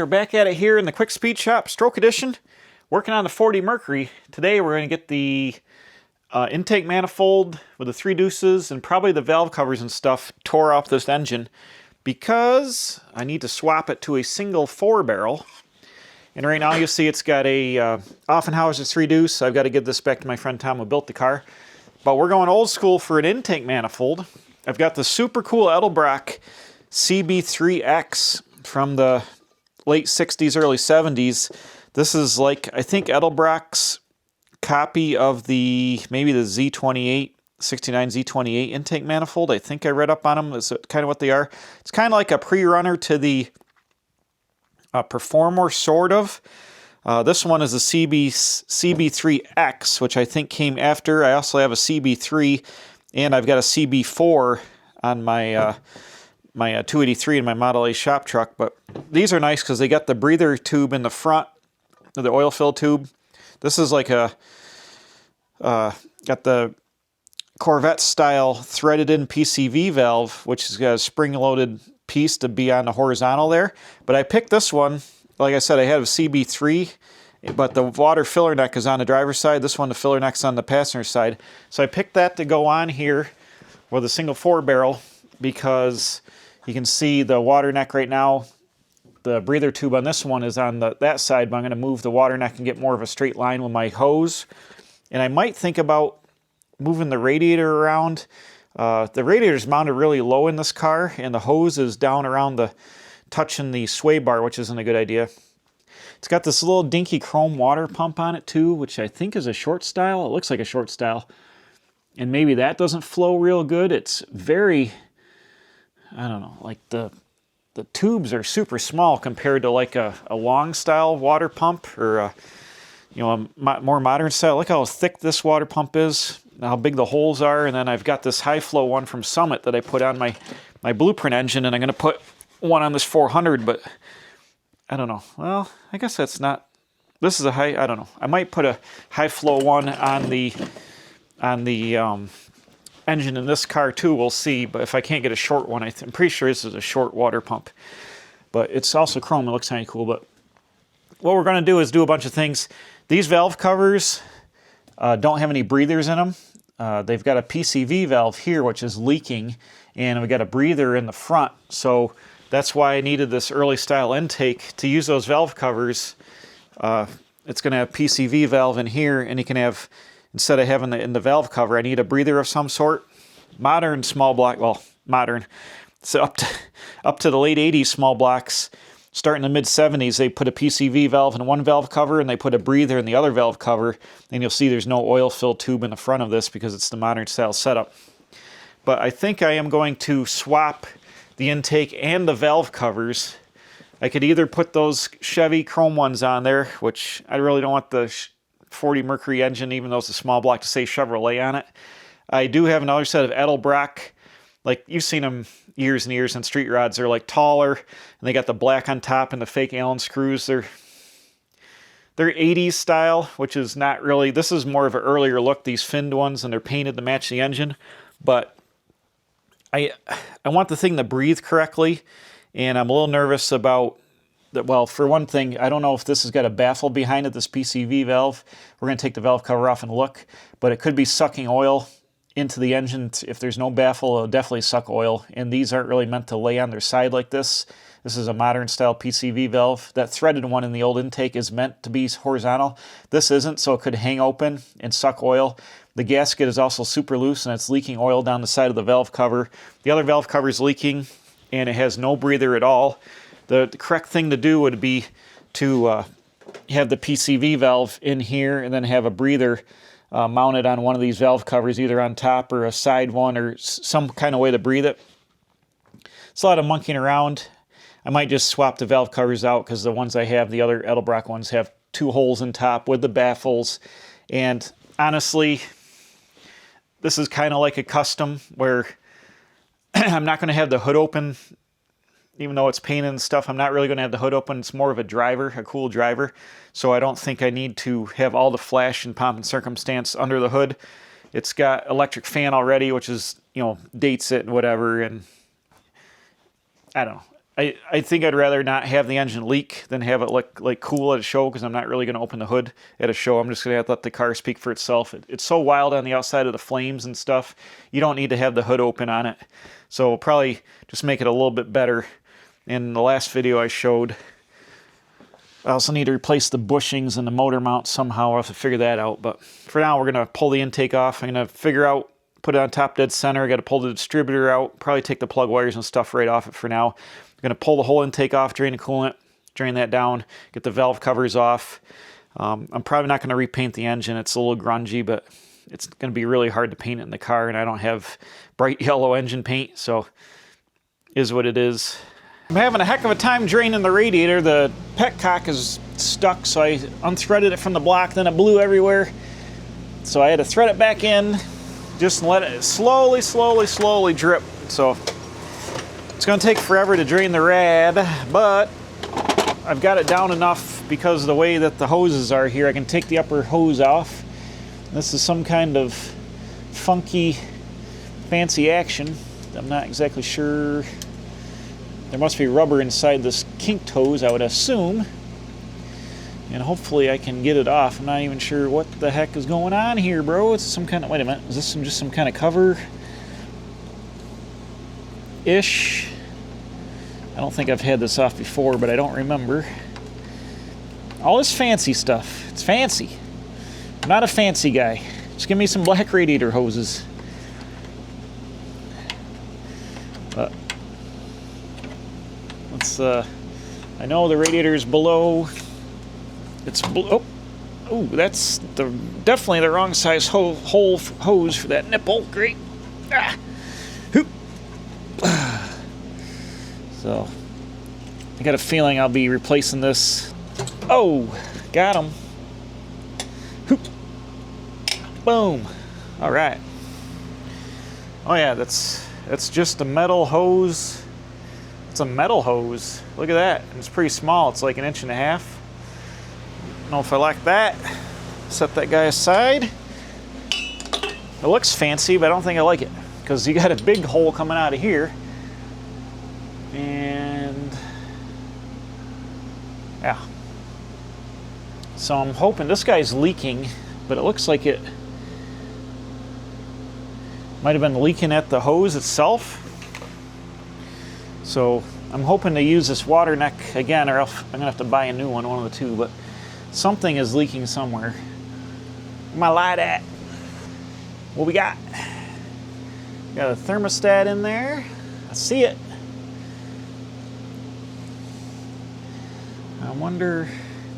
We're back at it here in the Quick Speed Shop Stroke Edition, working on the 40 Mercury. Today we're going to get the intake manifold with the 3 deuces and probably the valve covers and stuff tore off this engine because I need to swap it to a single 4-barrel. And right now you'll see it's got a Offenhauser 3 deuce. I've got to give this back to my friend Tom who built the car. But we're going old school for an intake manifold. I've got the super cool edelbrock CB3X from the late 60s, early 70s. This is like, I think, edelbrock's copy of maybe the Z28, 69 Z28 intake manifold. I think I read up on them. That's kind of what they are. It's kind of like a pre-runner to the Performer, sort of. This one is a CB3X, which I think came after. I also have a CB3, and I've got a CB4 on my my 283 in my Model A shop truck. But these are nice because they got the breather tube in the front, the oil fill tube. This is like a got the Corvette style threaded in PCV valve, which has got a spring loaded piece to be on the horizontal there. But I picked this one. Like I said, I had a CB3, but the water filler neck is on the driver's side. This one, the filler neck's on the passenger side. So I picked that to go on here with a single 4-barrel because you can see the water neck right now. The breather tube on this one is on that side, but I'm going to move the water neck and get more of a straight line with my hose. And I might think about moving the radiator around. The radiator is mounted really low in this car, and the hose is down around touching the sway bar, which isn't a good idea. It's got this little dinky chrome water pump on it too, which I think is a short style. It looks like a short style. And maybe that doesn't flow real good. It's very, I don't know, like the tubes are super small compared to like a long style water pump or a more modern style. Look how thick this water pump is, how big the holes are. And then I've got this high flow one from Summit that I put on my Blueprint engine, and I'm going to put one on this 400, but I don't know. Well, I guess that's not, this is a high, I don't know. I might put a high flow one on the engine in this car too, we'll see. But if I can't get a short one, I'm pretty sure this is a short water pump. But it's also chrome, it looks kind of cool. But what we're going to do is do a bunch of things. These valve covers don't have any breathers in them. They've got a PCV valve here, which is leaking, and we've got a breather in the front. So that's why I needed this early style intake to use those valve covers. It's going to have PCV valve in here, and you can have, instead of having in the valve cover, I need a breather of some sort. Modern small block, well, modern. So up to the late 80s small blocks, starting in the mid 70s, they put a PCV valve in one valve cover and they put a breather in the other valve cover. And you'll see there's no oil fill tube in the front of this because it's the modern style setup. But I think I am going to swap the intake and the valve covers. I could either put those Chevy chrome ones on there, which I really don't want the 40 Mercury engine, even though it's a small block, to say Chevrolet on it. I do have another set of edelbrock. Like, you've seen them years and years on street rods. They're like taller, and they got the black on top and the fake Allen screws. They're 80s style, which is not really, this is more of an earlier look, these finned ones, and they're painted to match the engine. But I want the thing to breathe correctly, and I'm a little nervous about that. Well, for one thing, I don't know if this has got a baffle behind it, this PCV valve. We're going to take the valve cover off and look, but it could be sucking oil into the engine. If there's no baffle, it'll definitely suck oil, and these aren't really meant to lay on their side like this. This is a modern style PCV valve. That threaded one in the old intake is meant to be horizontal. This isn't, so it could hang open and suck oil. The gasket is also super loose, and it's leaking oil down the side of the valve cover. The other valve cover is leaking, and it has no breather at all. The correct thing to do would be to have the PCV valve in here and then have a breather mounted on one of these valve covers, either on top or a side one, or some kind of way to breathe it. It's a lot of monkeying around. I might just swap the valve covers out because the ones I have, the other edelbrock ones, have 2 holes in top with the baffles. And honestly, this is kind of like a custom where I'm not going to have the hood open. Even though it's painted and stuff, I'm not really going to have the hood open. It's more of a driver, a cool driver. So I don't think I need to have all the flash and pomp and circumstance under the hood. It's got electric fan already, which is, dates it and whatever. And I don't know. I think I'd rather not have the engine leak than have it look like cool at a show, because I'm not really going to open the hood at a show. I'm just going to have to let the car speak for itself. It's so wild on the outside of the flames and stuff. You don't need to have the hood open on it. So we'll probably just make it a little bit better. In the last video I showed, I also need to replace the bushings and the motor mount somehow. I'll have to figure that out. But for now, we're going to pull the intake off. I'm going to figure out, put it on top dead center. I got to pull the distributor out, probably take the plug wires and stuff right off it for now. I'm going to pull the whole intake off, drain the coolant, drain that down, get the valve covers off. I'm probably not going to repaint the engine. It's a little grungy, but it's going to be really hard to paint it in the car, and I don't have bright yellow engine paint, so is what it is. I'm having a heck of a time draining the radiator. The petcock is stuck, so I unthreaded it from the block, then it blew everywhere. So I had to thread it back in, just let it slowly, slowly, slowly drip. So it's going to take forever to drain the rad, but I've got it down enough because of the way that the hoses are here. I can take the upper hose off. This is some kind of funky, fancy action. I'm not exactly sure. There must be rubber inside this kinked hose, I would assume. And hopefully I can get it off. I'm not even sure what the heck is going on here, bro. It's some kind of, wait a minute, is this just some kind of cover-ish? I don't think I've had this off before, but I don't remember. All this fancy stuff. It's fancy. I'm not a fancy guy. Just give me some black radiator hoses. But let's, I know the radiator is below. It's below. Oh, that's definitely the wrong size hose for that nipple. Great. Ah. Hoop. So, I got a feeling I'll be replacing this. Oh, got him. Hoop. Boom. All right. Oh yeah, that's just a metal hose. It's a metal hose. Look at that. It's pretty small. It's like 1.5 inches. I don't know if I like that. Set that guy aside. It looks fancy, but I don't think I like it, because you got a big hole coming out of here. And yeah. So I'm hoping this guy's leaking, but it looks like it might have been leaking at the hose itself. So I'm hoping to use this water neck again, or else I'm gonna have to buy a new one of the two, but something is leaking somewhere. Where my light at? What we got? Got a thermostat in there. I see it. I wonder,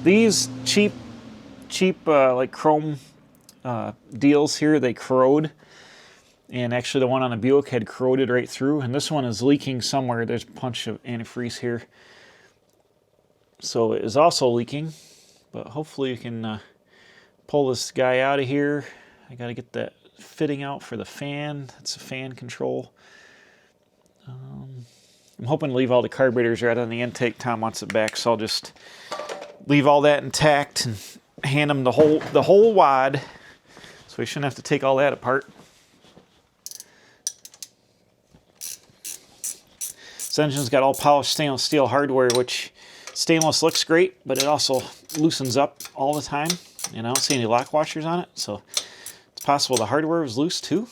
these cheap like chrome deals here, they corrode. And actually the one on the Buick had corroded right through, and this one is leaking somewhere. There's a bunch of antifreeze here. So it is also leaking, but hopefully you can pull this guy out of here. I gotta get that fitting out for the fan. That's a fan control. I'm hoping to leave all the carburetors right on the intake. Tom wants it back, so I'll just leave all that intact and hand him the whole wad, so we shouldn't have to take all that apart. This engine's got all polished stainless steel hardware, which stainless looks great, but it also loosens up all the time. And I don't see any lock washers on it, so it's possible the hardware was loose too.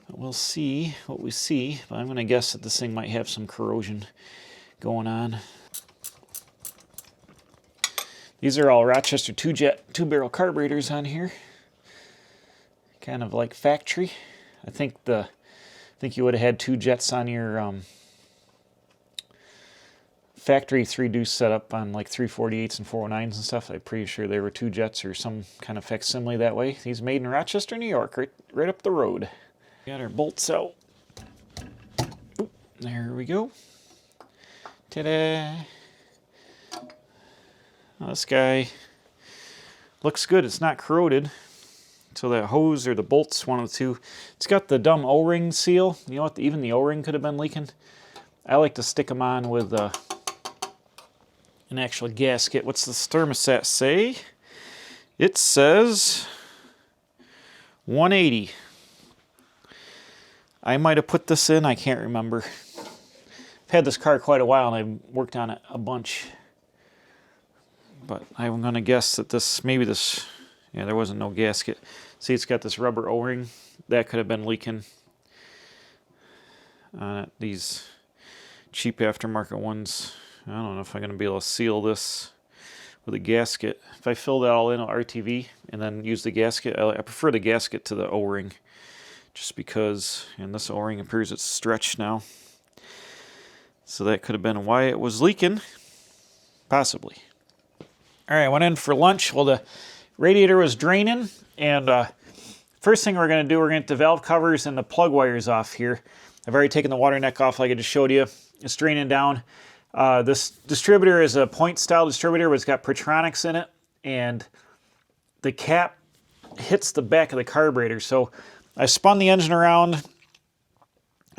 But we'll see what we see, but I'm going to guess that this thing might have some corrosion going on. These are all Rochester 2-barrel carburetors on here. Kind of like factory. I think you would have had 2 jets on your factory 3-deuce setup on like 348s and 409s and stuff. I'm pretty sure there were 2 jets or some kind of facsimile that way. These made in Rochester, New York, right up the road. Got our bolts out. Oop, there we go. Ta-da! Well, this guy looks good. It's not corroded. So the hose or the bolts, one of the two. It's got the dumb O-ring seal. You know what? Even the O-ring could have been leaking. I like to stick them on with an actual gasket. What's the thermostat say? It says 180. I might have put this in. I can't remember. I've had this car quite a while, and I've worked on it a bunch. But I'm going to guess that maybe this, yeah, there wasn't no gasket. See, it's got this rubber O-ring. That could have been leaking on it. These cheap aftermarket ones, I don't know if I'm going to be able to seal this with a gasket. If I fill that all in on RTV and then use the gasket, I prefer the gasket to the O-ring, just because, and this O-ring appears it's stretched now. So that could have been why it was leaking, possibly. All right, I went in for lunch. Well, the radiator was draining, and first thing we're going to do, we're going to get the valve covers and the plug wires off here. I've already taken the water neck off like I just showed you. It's draining down. This distributor is a point-style distributor, but it's got Pertronics in it, and the cap hits the back of the carburetor. So I spun the engine around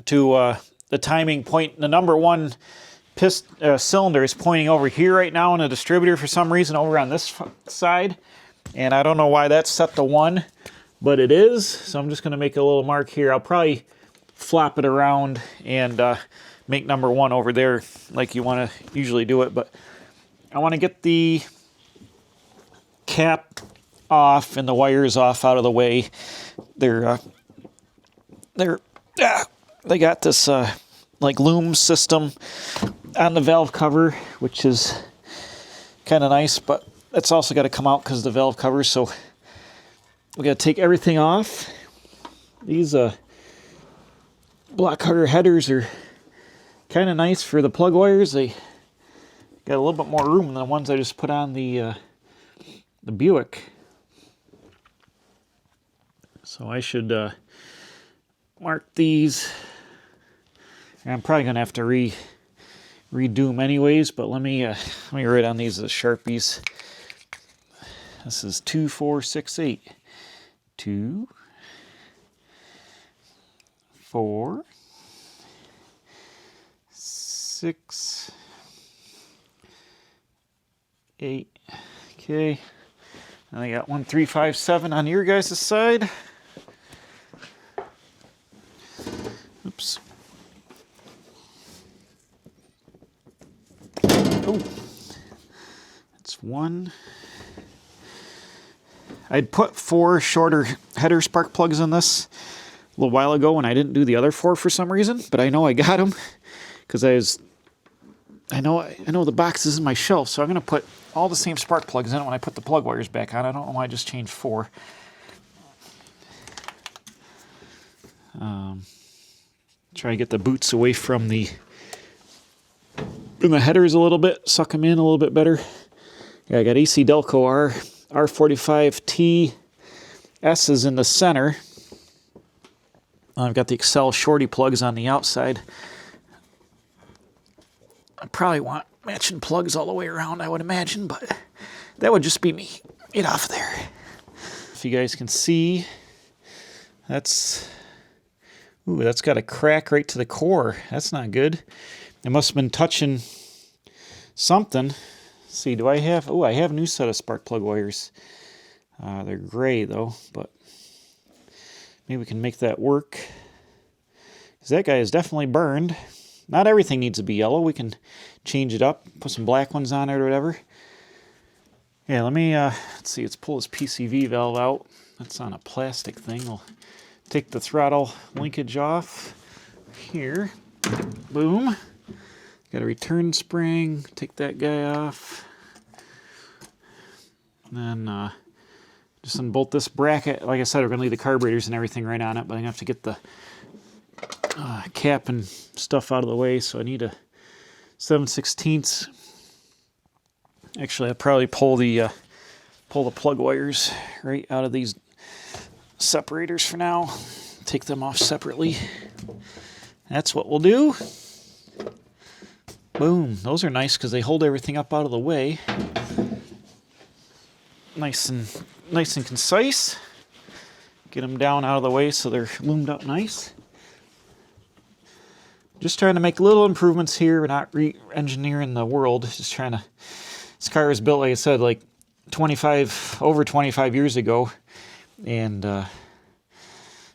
to the timing point. The number one cylinder is pointing over here right now in the distributor for some reason over on this side, and I don't know why that's set to 1, but it is. So I'm just going to make a little mark here. I'll probably flop it around and make number 1 over there like you want to usually do it, but I want to get the cap off and the wires off out of the way. They got this like loom system on the valve cover, which is kind of nice, but it's also got to come out because of the valve cover. So we got to take everything off. These block cutter headers are kind of nice for the plug wires. They got a little bit more room than the ones I just put on the Buick. So I should mark these. I'm probably gonna have to redo them anyways, but let me write on these as Sharpies. This is 2468. 2, 4, 6, 8. Okay. And I got 1357 on your guys' side. Oops. Oh, that's 1. I'd put 4 shorter header spark plugs in this a little while ago, and I didn't do the other 4 for some reason, but I know I got them because I know the box is in my shelf, so I'm going to put all the same spark plugs in it when I put the plug wires back on. I don't know why I just changed 4. Try to get the boots away from the headers a little bit, suck them in a little bit better. Yeah, I got AC Delco R45T S is in the center. I've got the Excel shorty plugs on the outside. I probably want matching plugs all the way around, I would imagine, but that would just be me. Get off there. If you guys can see, that's got a crack right to the core. That's not good. It must have been touching something. Let's see, do I have... Oh, I have a new set of spark plug wires. They're gray, though, but maybe we can make that work. Because that guy is definitely burned. Not everything needs to be yellow. We can change it up, put some black ones on it or whatever. Yeah, let me... let's see, let's pull this PCV valve out. That's on a plastic thing. We'll take the throttle linkage off here. Boom. Got a return spring. Take that guy off. And then just unbolt this bracket. Like I said, we're going to leave the carburetors and everything right on it, but I'm going to have to get the cap and stuff out of the way, so I need a 7/16. Actually, I'll probably pull the plug wires right out of these separators for now. Take them off separately. That's what we'll do. Boom. Those are nice because they hold everything up out of the way. Nice and concise. Get them down out of the way so they're loomed up nice. Just trying to make little improvements here. We're not re-engineering the world. Just trying to... This car was built, like I said, like over 25 years ago. And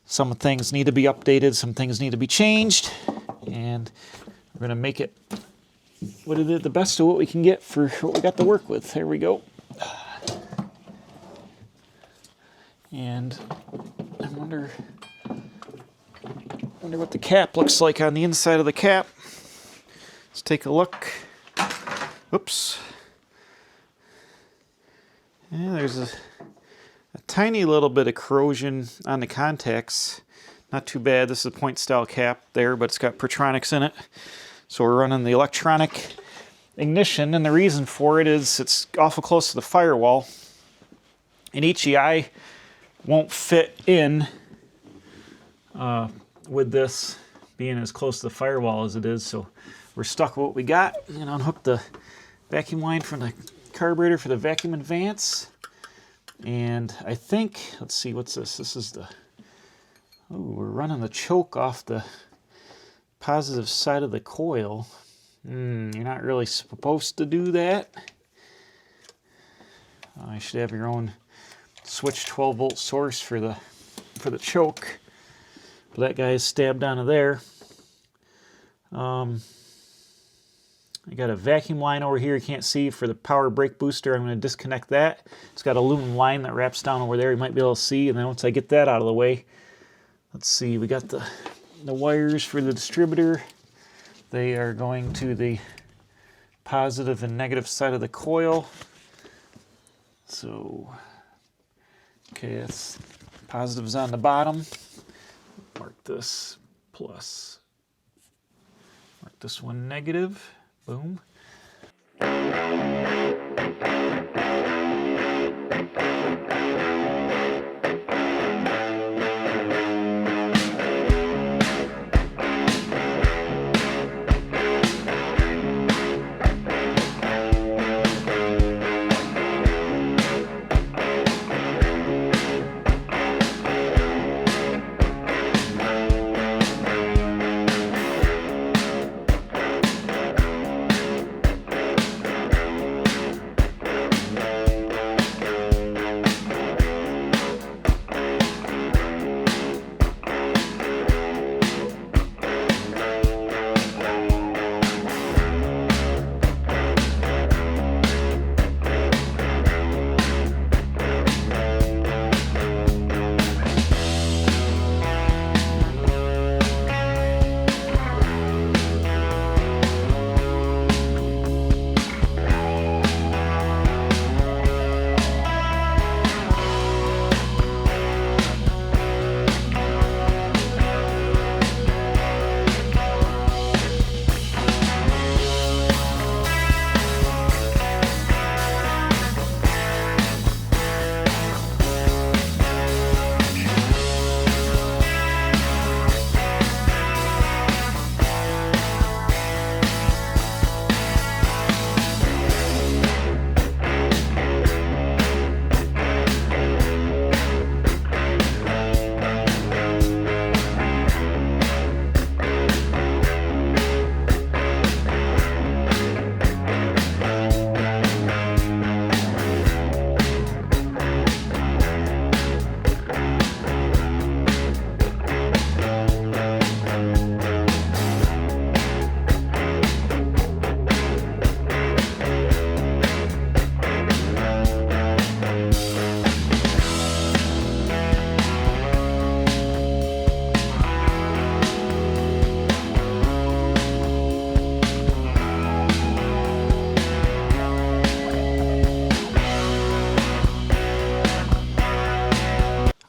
some things need to be updated. Some things need to be changed. And We're going to make it the best of what we can get for what we got to work with. There we go. And I wonder what the cap looks like on the inside of the cap. Let's take a look. Oops. Yeah, there's a tiny little bit of corrosion on the contacts. Not too bad. This is a point style cap there, but it's got Pertronics in it. So we're running the electronic ignition, and the reason for it is it's awful close to the firewall. And HEI won't fit in with this being as close to the firewall as it is, so we're stuck with what we got. And unhook the vacuum line from the carburetor for the vacuum advance. And I think, let's see, what's this? This is the, oh, we're running the choke off the positive side of the coil. You're not really supposed to do that. You should have your own switch 12-volt source for the choke. But that guy is stabbed onto there. I got a vacuum line over here you can't see for the power brake booster. I'm going to disconnect that. It's got a aluminum line that wraps down over there. You might be able to see. And then once I get that out of the way, let's see, we got the wires for the distributor. They are going to the positive and negative side of the coil. So, okay, that's positives on the bottom. Mark this plus. Mark this one negative. Boom.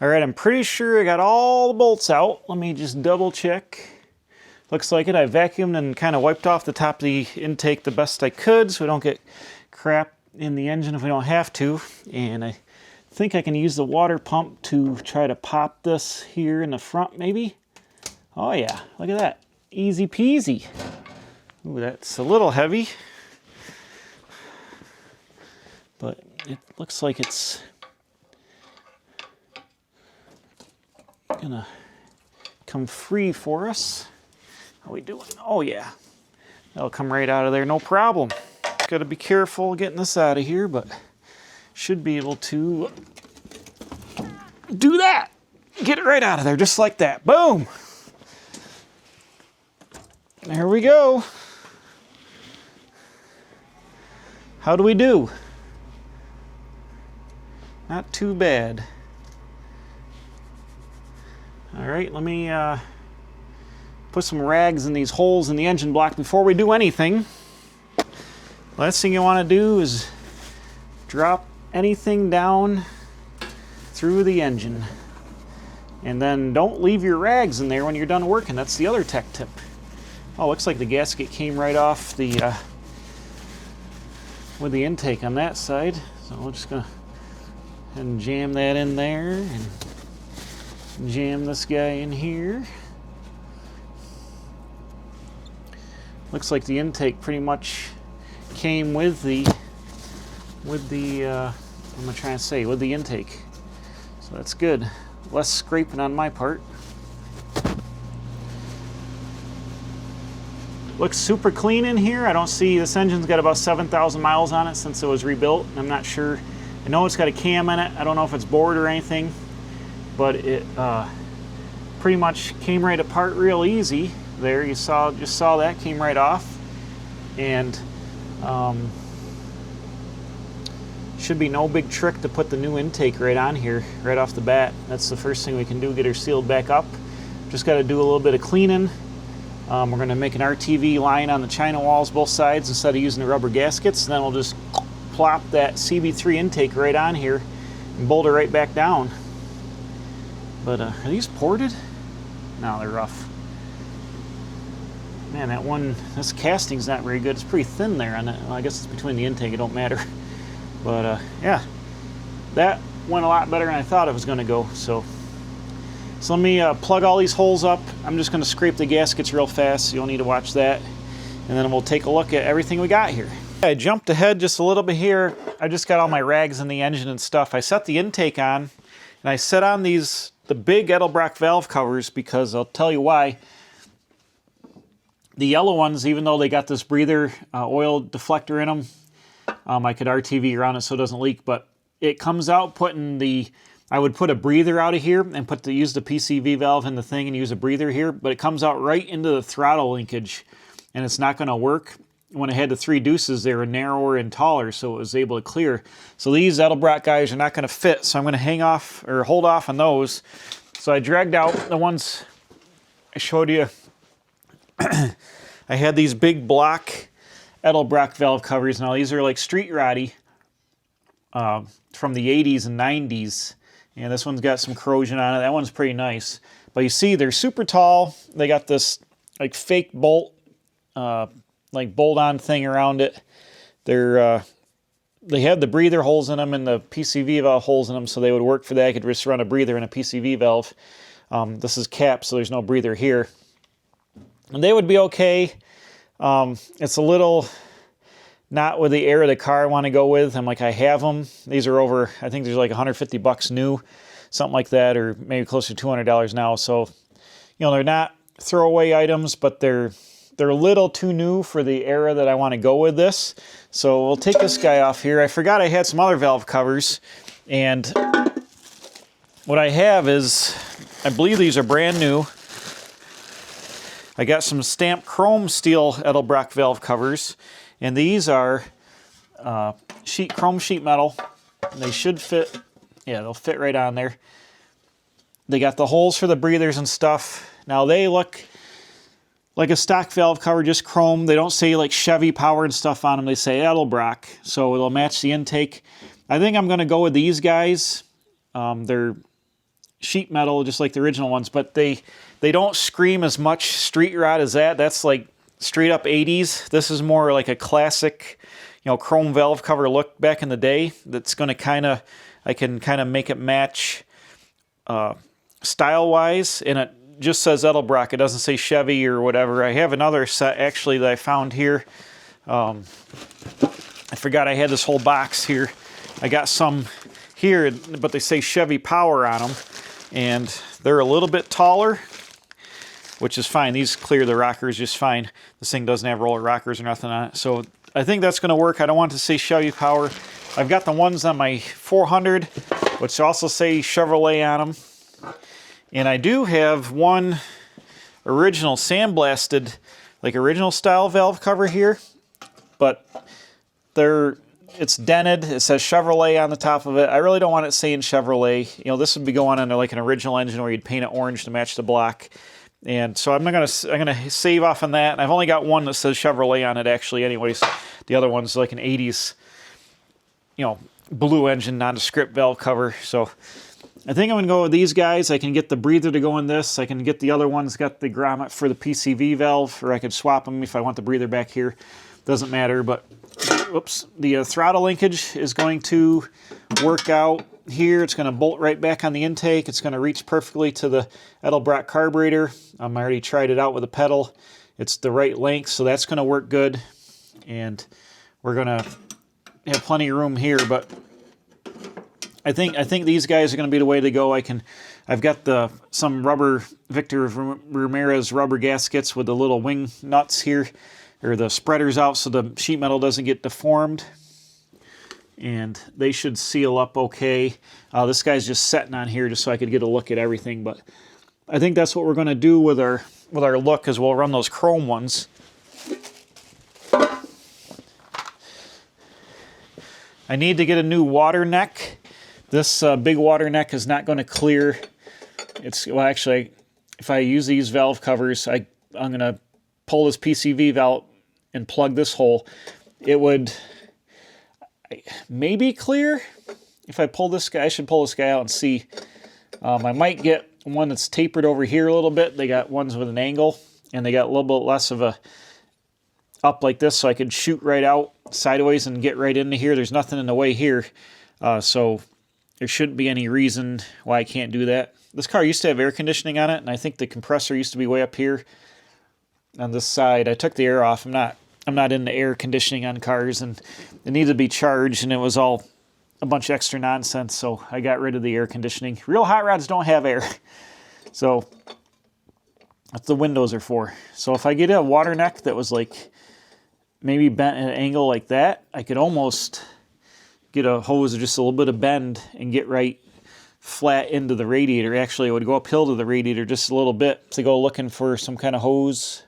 All right, I'm pretty sure I got all the bolts out. Let me just double check. Looks like it. I vacuumed and kind of wiped off the top of the intake the best I could so we don't get crap in the engine if we don't have to. And I think I can use the water pump to try to pop this here in the front maybe. Oh yeah, look at that. Easy peasy. Ooh, that's a little heavy. But it looks like it's gonna come free for us. How we doing? Oh yeah, that'll come right out of there, no problem. Gotta be careful getting this out of here, but should be able to do that. Get it right out of there, just like that. Boom. There we go. How do we do? Not too bad. All right, let me put some rags in these holes in the engine block before we do anything. Last thing you want to do is drop anything down through the engine. And then don't leave your rags in there when you're done working. That's the other tech tip. Oh, looks like the gasket came right off the with the intake on that side. So we're just gonna and jam that in there and jam this guy in here. Looks like the intake pretty much came with the what am I trying to say, with the intake. So that's good. Less scraping on my part. Looks super clean in here. I don't see, this engine's got about 7,000 miles on it since it was rebuilt. I'm not sure. I know it's got a cam in it. I don't know if it's bored or anything, but it pretty much came right apart real easy. There, you just saw that came right off, and should be no big trick to put the new intake right on here, right off the bat. That's the first thing we can do, get her sealed back up. Just got to do a little bit of cleaning. We're going to make an RTV line on the China walls both sides instead of using the rubber gaskets. And then we'll just plop that CB3 intake right on here and bolt it right back down. But are these ported? No, they're rough. Man, this casting's not very good. It's pretty thin there on it. Well, I guess it's between the intake, it don't matter. But yeah, that went a lot better than I thought it was going to go. So let me plug all these holes up. I'm just going to scrape the gaskets real fast, so you'll need to watch that. And then we'll take a look at everything we got here. I jumped ahead just a little bit here. I just got all my rags in the engine and stuff. I set the intake on, and I set on the big edelbrock valve covers because I'll tell you why. The yellow ones, even though they got this breather oil deflector in them, I could RTV around it so it doesn't leak, but it comes out I would put a breather out of here and use the PCV valve in the thing and use a breather here, but it comes out right into the throttle linkage, and it's not going to work. When I had the 3 deuces, they were narrower and taller, so it was able to clear. So these edelbrock guys are not going to fit, so I'm going to hold off on those. So I dragged out the ones I showed you. I had these big block edelbrock valve covers. Now these are like street roddy from the 80s and 90s. And this one's got some corrosion on it. That one's pretty nice. But you see, they're super tall. They got this like fake bolt, like bolt-on thing around it. They have the breather holes in them and the PCV valve holes in them, so they would work for that. I could just run a breather and a PCV valve. This is capped, so there's no breather here. And they would be okay. It's a little not with the air of the car I want to go with. I have them. These are over, I think there's like $150 new, something like that, or maybe closer to $200 now. So, they're not throwaway items, but they're a little too new for the era that I want to go with this. So we'll take this guy off here. I forgot I had some other valve covers, and what I have is, I believe these are brand new. I got some stamped chrome steel edelbrock valve covers, and these are chrome sheet metal. They should fit, yeah, they'll fit right on there. They got the holes for the breathers and stuff. Now they look like a stock valve cover, just chrome. They don't say like Chevy power and stuff on them. They say edelbrock, so it'll match the intake. I think I'm going to go with these guys. They're sheet metal, just like the original ones, but they don't scream as much street rod as that. That's like straight up 80s. This is more like a classic, chrome valve cover look back in the day. That's going to I can kind of make it match style-wise, and it just says edelbrock. It doesn't say Chevy or whatever. I have another set actually that I found here. I forgot I had this whole box here. I got some here, but they say Chevy power on them, and they're a little bit taller, which is fine. These clear the rockers just fine. This thing doesn't have roller rockers or nothing on it, so I think that's going to work. I don't want to say Chevy power. I've got the ones on my 400, which also say Chevrolet on them. And I do have one original sandblasted, like original style valve cover here, but they're it's dented. It says Chevrolet on the top of it. I really don't want it saying Chevrolet. You know, this would be going under like an original engine where you'd paint it orange to match the block. And so I'm gonna save off on that. And I've only got one that says Chevrolet on it actually. Anyways, the other one's like an 80s, you know, blue engine nondescript valve cover. So I think I'm gonna go with these guys. I can get the breather to go in this. I can get the other one's got the grommet for the PCV valve, or I could swap them if I want the breather back here. Doesn't matter, but whoops, the throttle linkage is going to work out here. It's going to bolt right back on the intake. It's going to reach perfectly to the edelbrock carburetor. I already tried it out with a pedal. It's the right length, so that's going to work good. And we're going to have plenty of room here, but I think these guys are going to be the way to go. I've got some rubber Victor Ramirez rubber gaskets with the little wing nuts here, or the spreaders out, so the sheet metal doesn't get deformed. And they should seal up okay. This guy's just setting on here just so I could get a look at everything. But I think that's what we're going to do with our look, is we'll run those chrome ones. I need to get a new water neck. This big water neck is not going to clear. Well, actually, if I use these valve covers, I'm going to pull this PCV valve and plug this hole. It would maybe clear if I pull this guy. I should pull this guy out and see. I might get one that's tapered over here a little bit. They got ones with an angle, and they got a little bit less of a up like this, so I could shoot right out sideways and get right into here. There's nothing in the way here, so there shouldn't be any reason why I can't do that. This car used to have air conditioning on it, and I think the compressor used to be way up here on this side. I took the air off. I'm not into air conditioning on cars, and it needed to be charged, and it was all a bunch of extra nonsense, so I got rid of the air conditioning. Real hot rods don't have air, so that's what the windows are for. So if I get a water neck that was like maybe bent at an angle like that, I could almost get a hose of just a little bit of bend and get right flat into the radiator. Actually, it would go uphill to the radiator just a little bit to go looking for some kind of hose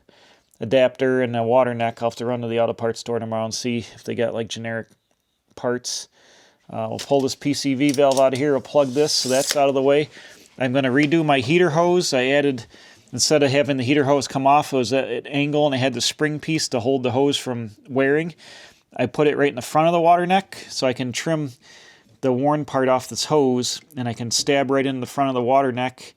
adapter and a water neck. I'll have to run to the auto parts store tomorrow and see if they got like generic parts. We'll pull this PCV valve out of here. We'll plug this, so that's out of the way. I'm going to redo my heater hose. I added, instead of having the heater hose come off, it was at an angle, and I had the spring piece to hold the hose from wearing. I put it right in the front of the water neck, so I can trim the worn part off this hose, and I can stab right in the front of the water neck,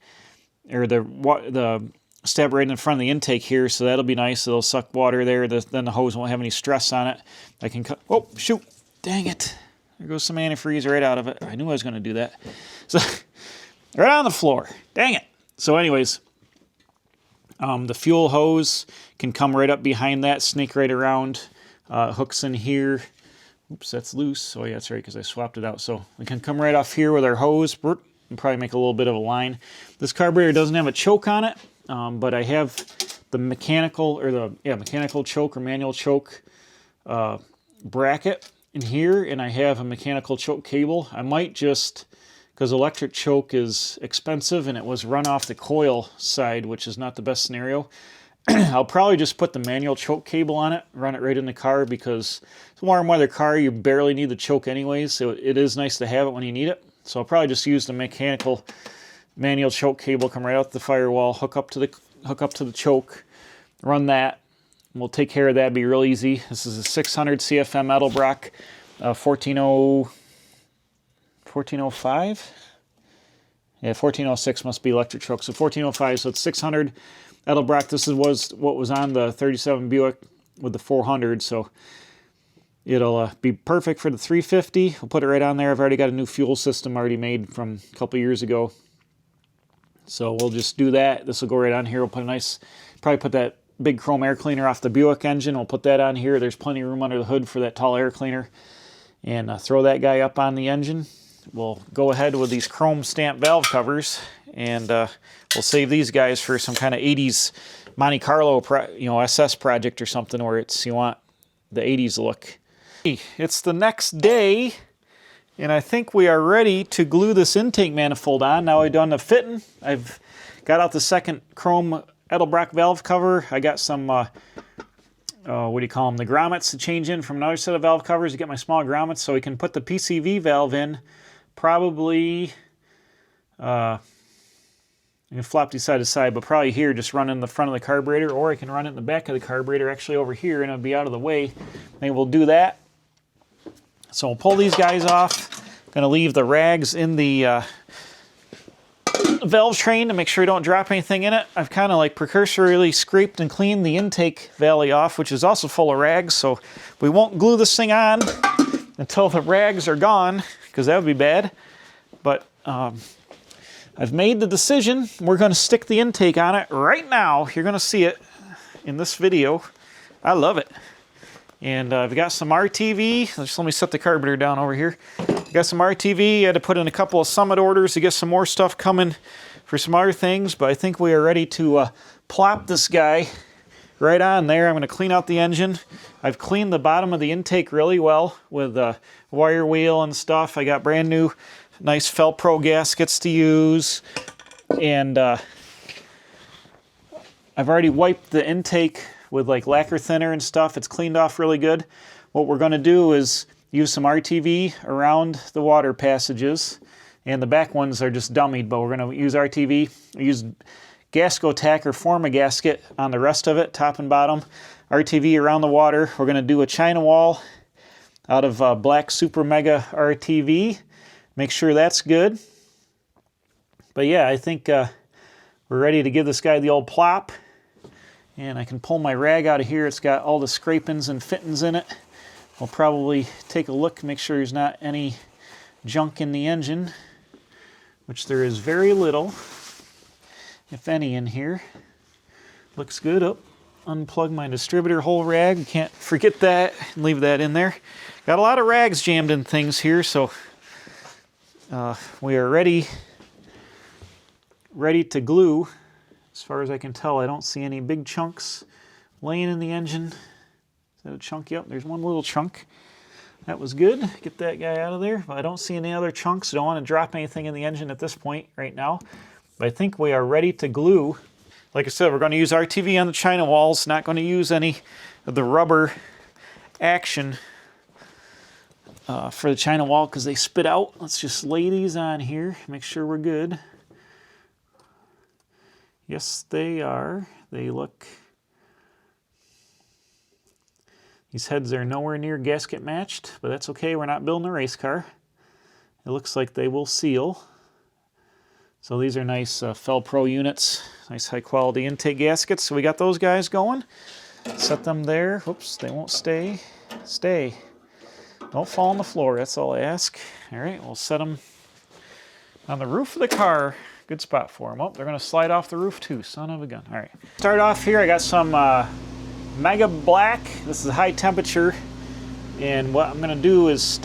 or the stab right in the front of the intake here, so that'll be nice. It'll suck water there. Then the hose won't have any stress on it. I can cut. Oh, shoot. Dang it. There goes some antifreeze right out of it. I knew I was going to do that. So, right on the floor. Dang it. So anyways, the fuel hose can come right up behind that, snake right around, hooks in here. Oops, that's loose. Oh yeah, that's right, because I swapped it out. So we can come right off here with our hose and probably make a little bit of a line. This carburetor doesn't have a choke on it, but I have the mechanical choke or manual choke bracket in here, and I have a mechanical choke cable. I might just, because electric choke is expensive and it was run off the coil side, which is not the best scenario, I'll probably just put the manual choke cable on it, run it right in the car, because it's a warm weather car. You barely need the choke anyways, so it is nice to have it when you need it. So I'll probably just use the mechanical manual choke cable, come right out the firewall, hook up to the choke, run that. We'll take care of that. It'll be real easy. This is a 600 CFM edelbrock 1405. Yeah, 1406 must be electric choke. So 1405. So it's 600 edelbrock. This was what was on the 37 Buick with the 400. So it'll be perfect for the 350. We'll put it right on there. I've already got a new fuel system already made from a couple years ago. So we'll just do that. This will go right on here. We'll put probably put that big chrome air cleaner off the Buick engine. We'll put that on here. There's plenty of room under the hood for that tall air cleaner. And throw that guy up on the engine. We'll go ahead with these chrome stamp valve covers, and we'll save these guys for some kind of 80s Monte Carlo SS project or something where you want the 80s look. It's the next day, and I think we are ready to glue this intake manifold on. Now I've done the fitting. I've got out the second chrome edelbrock valve cover. I got some what do you call them, the grommets to change in from another set of valve covers to get my small grommets, so we can put the PCV valve in probably, I can flop these side to side, but probably here, just run in the front of the carburetor, or I can run it in the back of the carburetor, actually over here, and it'll be out of the way. Maybe we'll do that. So we'll pull these guys off. I'm going to leave the rags in the valve train to make sure we don't drop anything in it. I've kind of like precursorily scraped and cleaned the intake valley off, which is also full of rags, so we won't glue this thing on until the rags are gone, because that would be bad. But I've made the decision. We're going to stick the intake on it right now. You're going to see it in this video. I love it. And I've got some RTV. Just let me set the carburetor down over here. Got some RTV. I had to put in a couple of Summit orders to get some more stuff coming for some other things, but I think we are ready to plop this guy right on there. I'm going to clean out the engine. I've cleaned the bottom of the intake really well with wire wheel and stuff. I got brand new nice Felpro gaskets to use, and I've already wiped the intake with like lacquer thinner and stuff. It's cleaned off really good. What we're going to do is use some RTV around the water passages, and the back ones are just dummied, but we're going to use RTV. Use Gascotac or Forma gasket on the rest of it, top and bottom. RTV around the water. We're going to do a China wall out of black Super Mega RTV. Make sure that's good. But yeah, I think we're ready to give this guy the old plop. And I can pull my rag out of here. It's got all the scrapings and fittings in it. We'll probably take a look, make sure there's not any junk in the engine, which there is very little, if any, in here. Looks good. Oh, unplug my distributor hole rag. Can't forget that. Leave that in there. Got a lot of rags jammed in things here, so we are ready to glue. As far as I can tell, I don't see any big chunks laying in the engine. Is that a chunk? Yep, there's one little chunk. That was good. Get that guy out of there. But I don't see any other chunks. Don't want to drop anything in the engine at this point right now. But I think we are ready to glue. Like I said, we're going to use RTV on the China walls. Not going to use any of the rubber action for the China wall because they spit out. Let's just lay these on here. Make sure we're good. Yes, they are. They look... These heads are nowhere near gasket matched, but that's okay. We're not building a race car. It looks like they will seal. So these are nice Felpro units. Nice high quality intake gaskets. So we got those guys going. Set them there. Whoops, they won't stay. Stay. Don't fall on the floor. That's all I ask. All right, we'll set them on the roof of the car. Good spot for them. Oh, they're going to slide off the roof too. Son of a gun. All right. Start off here. I got some Mega Black. This is high temperature. And what I'm going to do is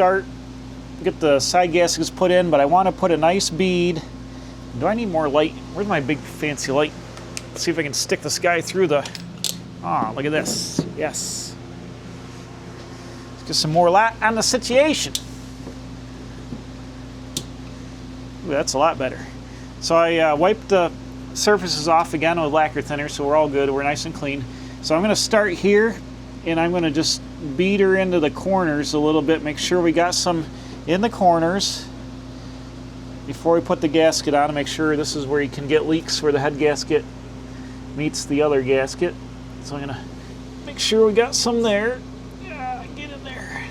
get the side gaskets put in, but I want to put a nice bead. Do I need more light? Where's my big fancy light? Let's see if I can stick this guy through the... Oh, look at this. Yes. Let's get some more light on the situation. Ooh, that's a lot better. So I wiped the surfaces off again with lacquer thinner, so we're all good. We're nice and clean. So I'm going to start here, and I'm going to just beat her into the corners a little bit, make sure we got some in the corners before we put the gasket on, to make sure this is where you can get leaks where the head gasket meets the other gasket. So I'm going to make sure we got some there. Yeah, get in there.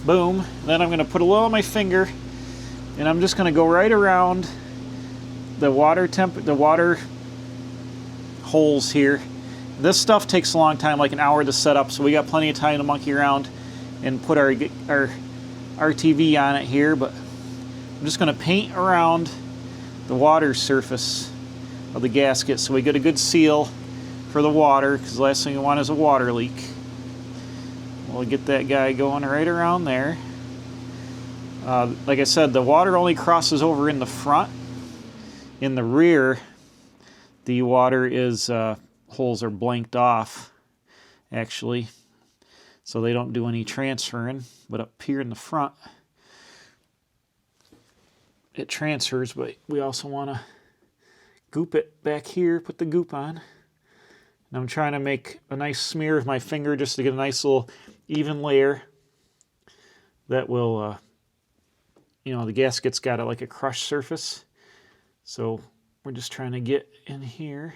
Boom. Then I'm going to put a little on my finger, and I'm just going to go right around the water holes here. This stuff takes a long time, like an hour to set up, so we got plenty of time to monkey around and put our RTV on it here, but I'm just going to paint around the water surface of the gasket so we get a good seal for the water, because the last thing we want is a water leak. We'll get that guy going right around there. Like I said, the water only crosses over in the front. In the rear, the water is holes are blanked off, actually, so they don't do any transferring. But up here in the front, it transfers, but we also want to goop it back here, put the goop on. And I'm trying to make a nice smear with my finger just to get a nice little even layer that will, you know, the gasket's got like a crushed surface. So we're just trying to get in here,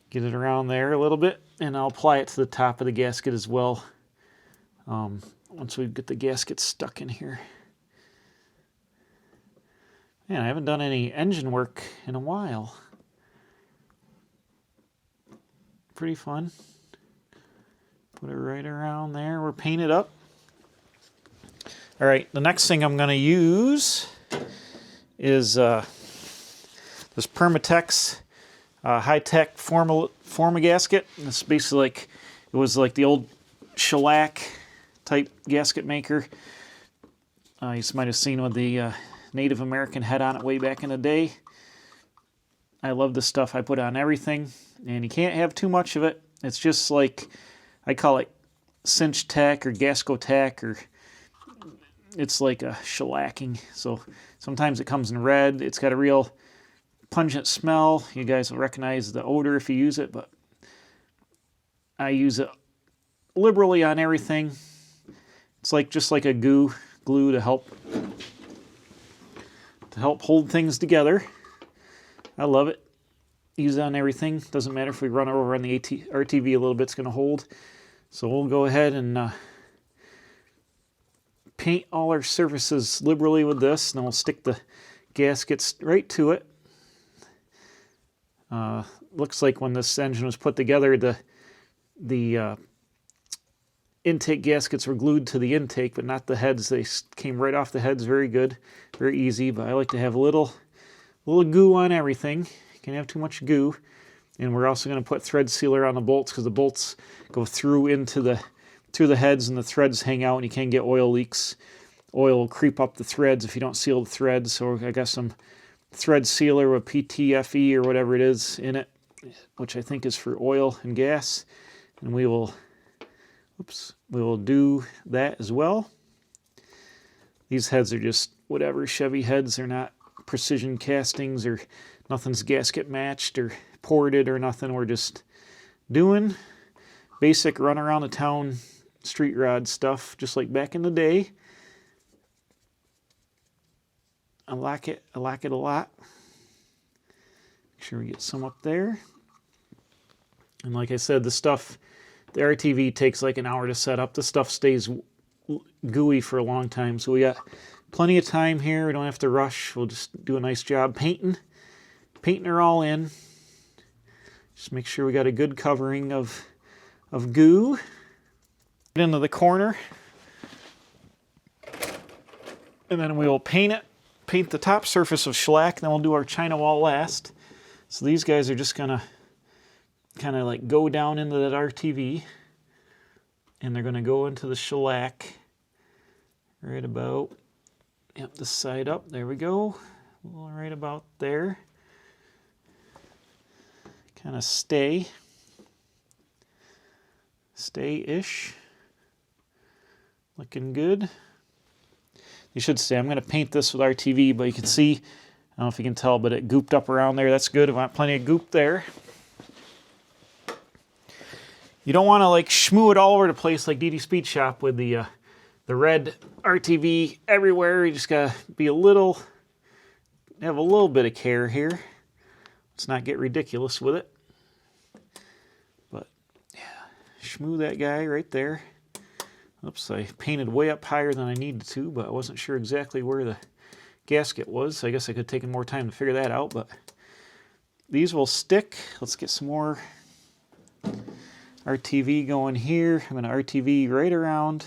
get it around there a little bit, and I'll apply it to the top of the gasket as well once we get the gasket stuck in here. Man, I haven't done any engine work in a while. Pretty fun. Put it right around there. We're painted up. All right, the next thing I'm going to use is this Permatex high-tech Forma gasket. It's basically like, it was like the old shellac type gasket maker. You might have seen with the Native American head on it way back in the day. I love this stuff. I put on everything, and you can't have too much of it. It's just like, I call it cinch tack or gasco tack, or it's like a shellacking. So sometimes it comes in red. It's got a real pungent smell. You guys will recognize the odor if you use it, but I use it liberally on everything. It's like just like a glue to help hold things together. I love it. Use it on everything. Doesn't matter if we run over on the RTV a little bit, it's going to hold. So we'll go ahead and paint all our surfaces liberally with this, and then we'll stick the gaskets right to it. Looks like when this engine was put together, the intake gaskets were glued to the intake, but not the heads. They came right off the heads. Very good, very easy. But I like to have a little goo on everything. You can't have too much goo. And we're also going to put thread sealer on the bolts, because the bolts go through the heads, and the threads hang out, and you can get oil leaks. Oil will creep up the threads if you don't seal the threads. So I got some thread sealer with PTFE or whatever it is in it, which I think is for oil and gas. And we will do that as well. These heads are just whatever Chevy heads. They're not precision castings, or nothing's gasket matched or ported or nothing. We're just doing basic run around the town street rod stuff, just like back in the day. I like it a lot. Make sure we get some up there. And like I said, the stuff, the RTV takes like an hour to set up. The stuff stays gooey for a long time, so we got plenty of time here. We don't have to rush. We'll just do a nice job painting her all in. Just make sure we got a good covering of goo. Get into the corner, and then we will paint the top surface of shellac, and then we'll do our China wall last. So these guys are just gonna kind of like go down into that RTV, and they're gonna go into the shellac right about, yep, this side up. There we go. Right about there. Kind of stay-ish. Looking good. You should say, I'm going to paint this with RTV, but you can see, I don't know if you can tell, but it gooped up around there. That's good. I want plenty of goop there. You don't want to like schmoo it all over the place like DD Speed Shop with the red RTV everywhere. You just got to be have a little bit of care here. Let's not get ridiculous with it. But yeah, schmoo that guy right there. Oops, I painted way up higher than I needed to, but I wasn't sure exactly where the gasket was. So I guess I could have taken more time to figure that out, but these will stick. Let's get some more RTV going here. I'm going to RTV right around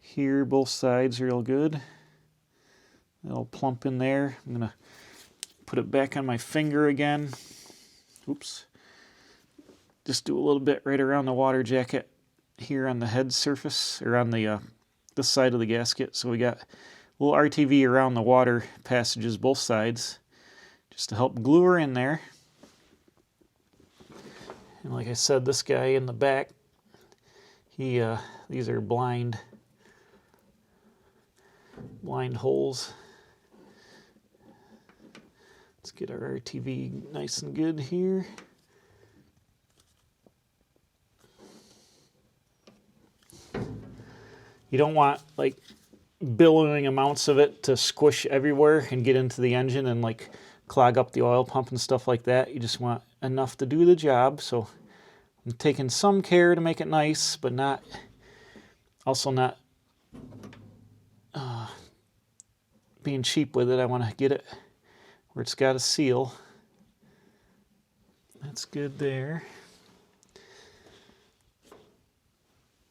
here, both sides real good. It'll plump in there. I'm going to put it back on my finger again. Oops. Just do a little bit right around the water jacket here on the head surface, or on the this side of the gasket. So we got a little RTV around the water passages, both sides, just to help glue her in there. And like I said, this guy in the back, these are blind holes. Let's get our RTV nice and good here. You don't want like billowing amounts of it to squish everywhere and get into the engine and like clog up the oil pump and stuff like that. You just want enough to do the job. So I'm taking some care to make it nice, but not being cheap with it. I want to get it where it's got a seal. That's good there.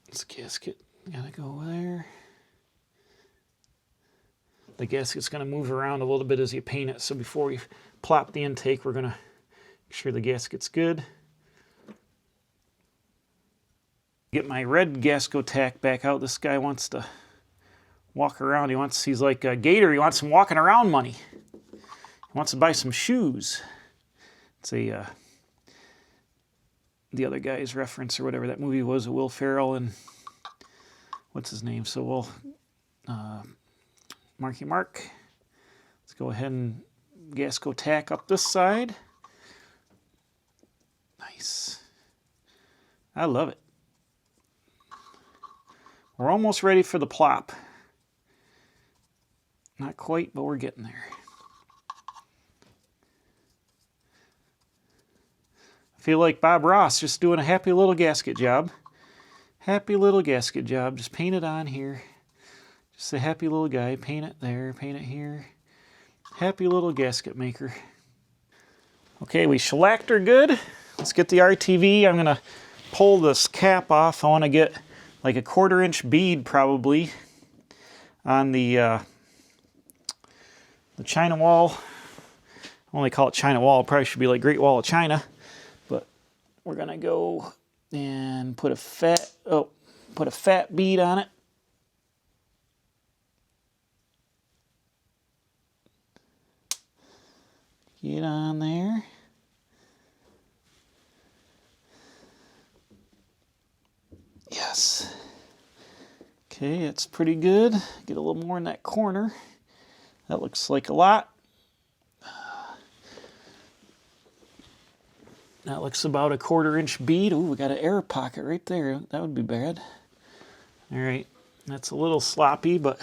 This gasket gotta go there. The gasket's gonna move around a little bit as you paint it, so before we plop the intake, we're gonna make sure the gasket's good. Get my red gasket tack back out. This guy wants to walk around. He's like a gator. He wants some walking around money. He wants to buy some shoes. It's a the other guy's reference or whatever that movie was, Will Ferrell and what's his name. So we'll Marky Mark. Let's go ahead and gasket tack up this side. Nice. I love it. We're almost ready for the plop. Not quite, but we're getting there. I feel like Bob Ross just doing a happy little gasket job. Happy little gasket job. Just paint it on here. Just a happy little guy. Paint it there, paint it here. Happy little gasket maker. Okay, we shellacked her good. Let's get the RTV. I'm gonna pull this cap off. I wanna get like a 1/4 inch bead probably on the China wall. I only call it China wall. It probably should be like Great Wall of China. But we're gonna go and put a fat bead on it. Get on there. Yes. Okay, it's pretty good. Get a little more in that corner. That looks like a lot. That looks about a 1/4 inch bead. Ooh, we got an air pocket right there. That would be bad. All right, that's a little sloppy, but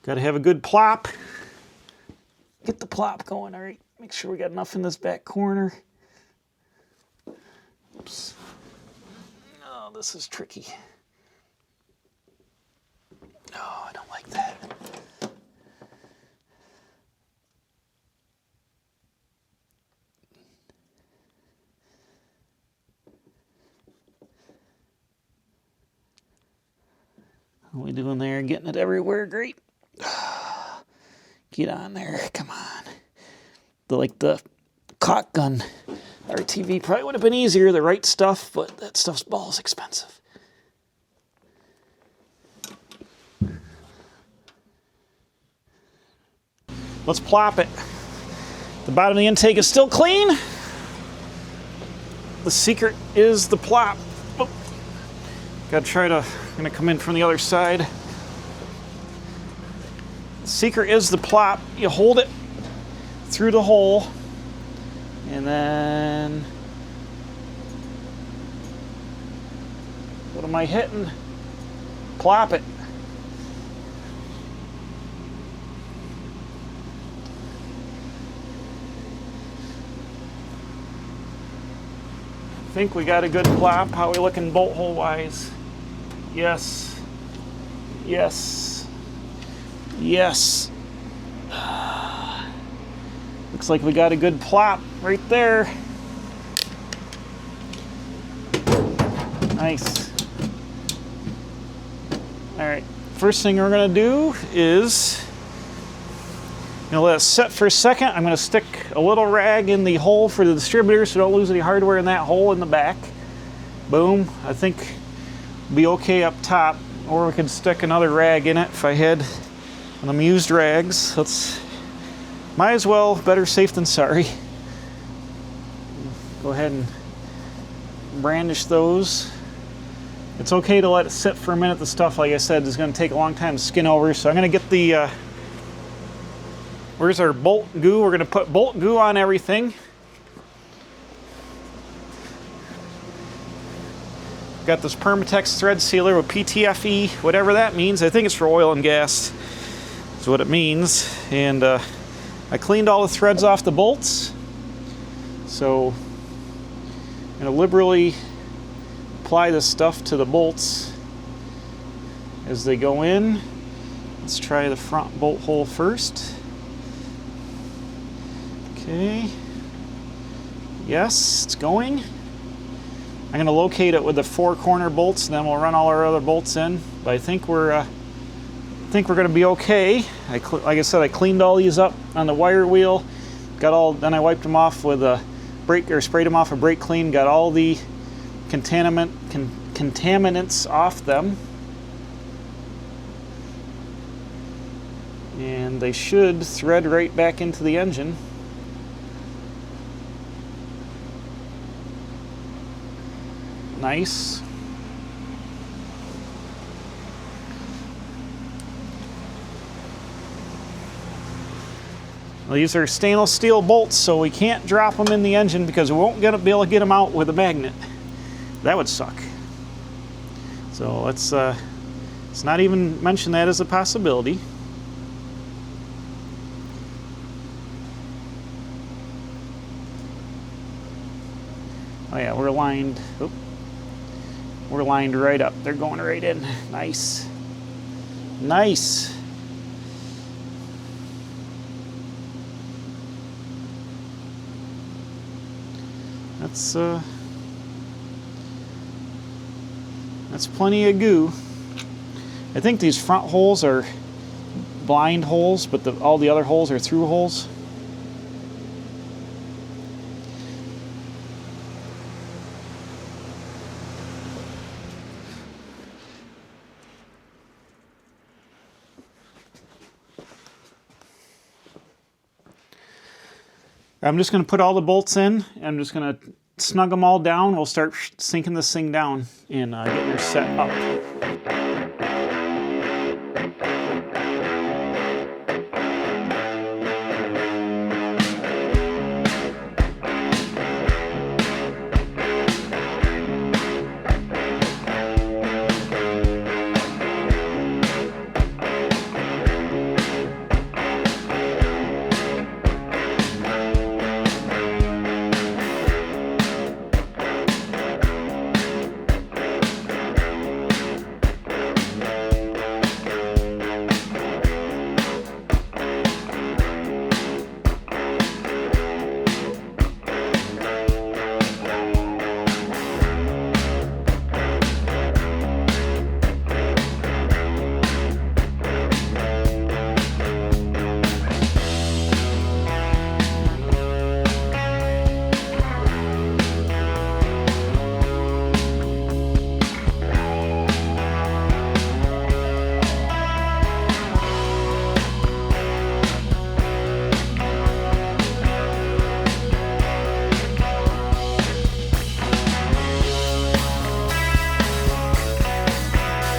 got to have a good plop. Get the plop going. All right, make sure we got enough in this back corner. Oops. Oh, this is tricky. Oh, I don't like that. What are we doing there? Getting it everywhere? Great. Get on there. Come on. The caulk gun RTV probably would have been easier, the right stuff, but that stuff's balls expensive. Let's plop it. The bottom of the intake is still clean. The secret is the plop. Oh. Gotta try to, I'm gonna come in from the other side. The secret is the plop. You hold it through the hole, and then, what am I hitting? Plop it. I think we got a good plop. How are we looking bolt hole wise? Yes. Yes. Yes. Looks like we got a good plop right there. Nice. All right. First thing we're gonna do is, let it set for a second. I'm gonna stick a little rag in the hole for the distributor so don't lose any hardware in that hole in the back. Boom. I think it'll be okay up top, or we could stick another rag in it if I had one of them used rags. Might as well, better safe than sorry. Go ahead and brandish those. It's okay to let it sit for a minute. The stuff, like I said, is going to take a long time to skin over, so I'm going to get the Where's our bolt goo? We're going to put bolt goo on everything. Got this Permatex thread sealer with PTFE, whatever that means. I think it's for oil and gas, is what it means. And I cleaned all the threads off the bolts. So I'm going to liberally apply this stuff to the bolts as they go in. Let's try the front bolt hole first. Okay. Yes, it's going. I'm going to locate it with the 4 corner bolts, and then we'll run all our other bolts in. But I think we're going to be okay. Like I said, I cleaned all these up on the wire wheel. Then I wiped them off with a sprayed them off a brake clean. Got all the contaminants off them, and they should thread right back into the engine. Nice. Well, these are stainless steel bolts, so we can't drop them in the engine because we won't be able to get them out with a magnet. That would suck. So let's not even mention that as a possibility. Oh yeah, we're lined. Oop. We're lined right up. They're going right in. Nice. Nice. That's plenty of goo. I think these front holes are blind holes, but all the other holes are through holes. I'm just going to put all the bolts in. I'm just going to snug them all down. We'll start sinking this thing down and getting her set up.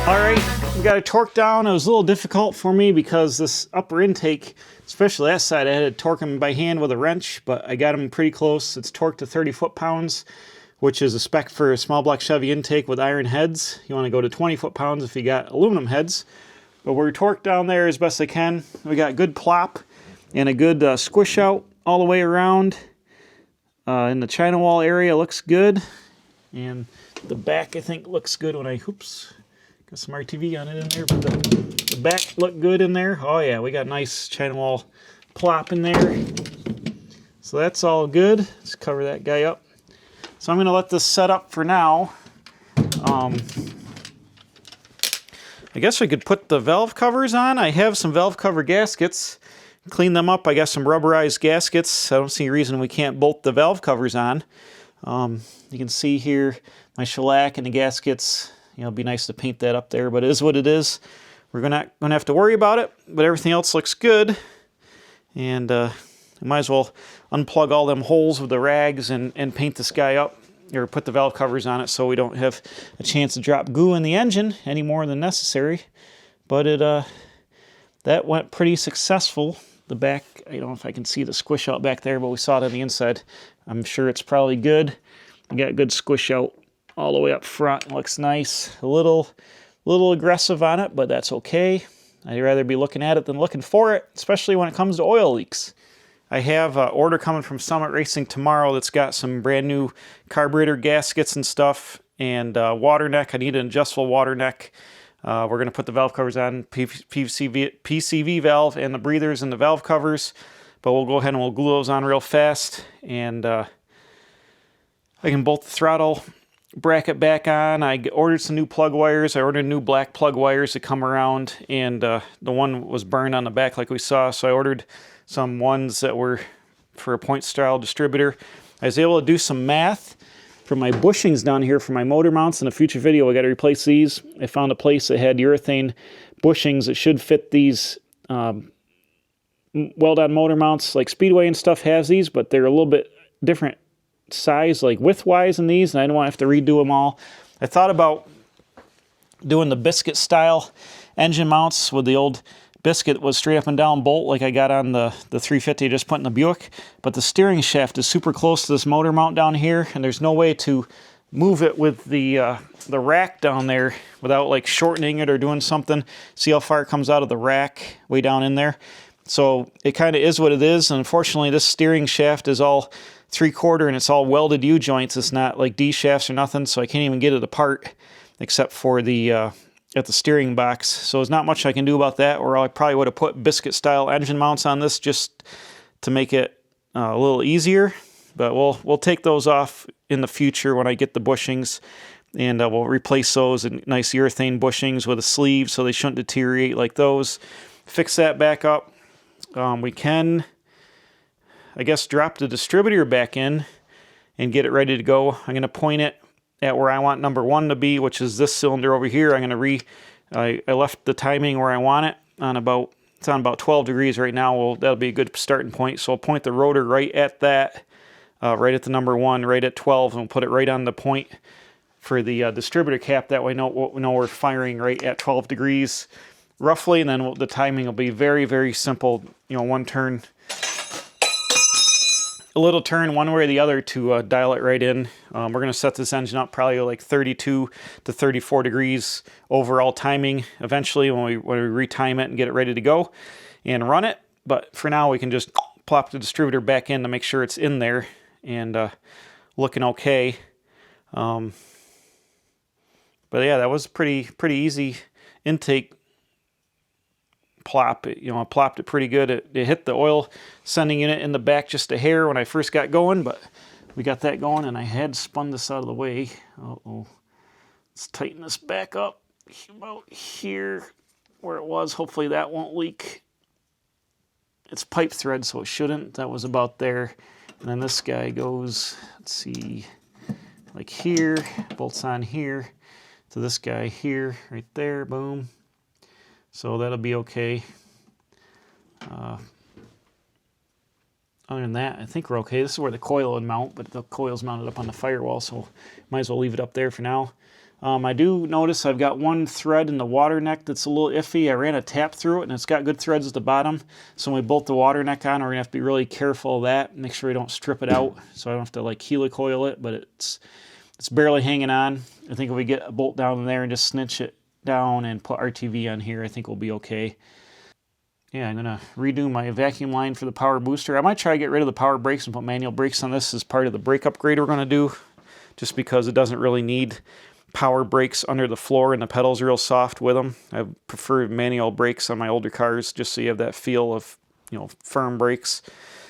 Alright, we got it torqued down. It was a little difficult for me because this upper intake, especially that side, I had to torque them by hand with a wrench, but I got them pretty close. It's torqued to 30 foot-pounds, which is a spec for a small block Chevy intake with iron heads. You want to go to 20 foot-pounds if you got aluminum heads. But we're torqued down there as best I can. We got good plop and a good squish out all the way around. In the China wall area looks good. And the back, I think, looks good when I, oops, got some RTV on it in there, but the back looked good in there. Oh yeah, we got nice China wall plop in there. So that's all good. Let's cover that guy up. So I'm going to let this set up for now. I guess we could put the valve covers on. I have some valve cover gaskets. Clean them up. I got some rubberized gaskets. I don't see a reason we can't bolt the valve covers on. You can see here my shellac and the gaskets. You know, it'd be nice to paint that up there, but it is what it is. We're gonna have to worry about it, but everything else looks good. And I might as well unplug all them holes with the rags and paint this guy up, or put the valve covers on it so we don't have a chance to drop goo in the engine any more than necessary. But that went pretty successful. the back. I don't know if I can see the squish out back there, but we saw it on the inside. I'm sure it's probably good. We got good squish out all the way up front. Looks nice. A little aggressive on it, but that's okay. I'd rather be looking at it than looking for it, especially when it comes to oil leaks. I have an order coming from Summit Racing tomorrow that's got some brand new carburetor gaskets and stuff, and water neck. I need an adjustable water neck. We're going to put the valve covers on, PCV valve and the breathers and the valve covers, but we'll go ahead and we'll glue those on real fast, and I can bolt the throttle bracket back on. I ordered some new plug wires. I ordered new black plug wires to come around, and the one was burned on the back like we saw, so I ordered some ones that were for a point style distributor. I was able to do some math for my bushings down here for my motor mounts. In a future video, I got to replace these. I found a place that had urethane bushings that should fit these weld-on motor mounts. Like Speedway and stuff has these, but they're a little bit different size, like width-wise in these, and I don't want to have to redo them all. I thought about doing the biscuit style engine mounts with the old biscuit was straight up and down bolt like I got on the 350 I just put in the Buick, but the steering shaft is super close to this motor mount down here, and there's no way to move it with the rack down there without like shortening it or doing something. See how far it comes out of the rack way down in there? So it kind of is what it is, and unfortunately this steering shaft is all 3/4 and it's all welded U-joints. It's not like D shafts or nothing, so I can't even get it apart except for the at the steering box. So there's not much I can do about that, or I probably would have put biscuit style engine mounts on this just to make it a little easier, but we'll take those off in the future when I get the bushings, and we'll replace those in nice urethane bushings with a sleeve so they shouldn't deteriorate like those. Fix that back up. We can, I guess, drop the distributor back in and get it ready to go. I'm going to point it at where I want number 1 to be, which is this cylinder over here. I'm going to I left the timing where I want it on about, it's on about 12 degrees right now. Well, that'll be a good starting point. So I'll point the rotor right at that, right at the number 1, right at 12, and we'll put it right on the point for the distributor cap. That way we know we're firing right at 12 degrees roughly, and then the timing will be very, very simple. You know, one turn, a little turn one way or the other to dial it right in. We're going to set this engine up probably like 32 to 34 degrees overall timing eventually when we retime it and get it ready to go and run it. But for now, we can just plop the distributor back in to make sure it's in there and looking okay. But yeah, that was pretty easy intake plop. You know, I plopped it pretty good. It hit the oil sending unit in the back just a hair when I first got going, but we got that going, and I had spun this out of the way. Uh-oh. Let's tighten this back up about here where it was. Hopefully that won't leak. It's pipe thread, so it shouldn't. That was about there. And then this guy goes, let's see, like here, bolts on here to this guy here, right there, boom. So that'll be okay. Other than that, I think we're okay. This is where the coil would mount, but the coil's mounted up on the firewall, so might as well leave it up there for now. I do notice I've got one thread in the water neck that's a little iffy. I ran a tap through it, and it's got good threads at the bottom. So when we bolt the water neck on, we're going to have to be really careful of that. Make sure we don't strip it out, so I don't have to like helicoil it, but it's barely hanging on. I think if we get a bolt down in there and just cinch it down and put RTV on here, I think we'll be okay. Yeah, I'm gonna redo my vacuum line for the power booster. I might try to get rid of the power brakes and put manual brakes on this as part of the brake upgrade we're gonna do, just because it doesn't really need power brakes under the floor and the pedals are real soft with them. I prefer manual brakes on my older cars just so you have that feel of, you know, firm brakes.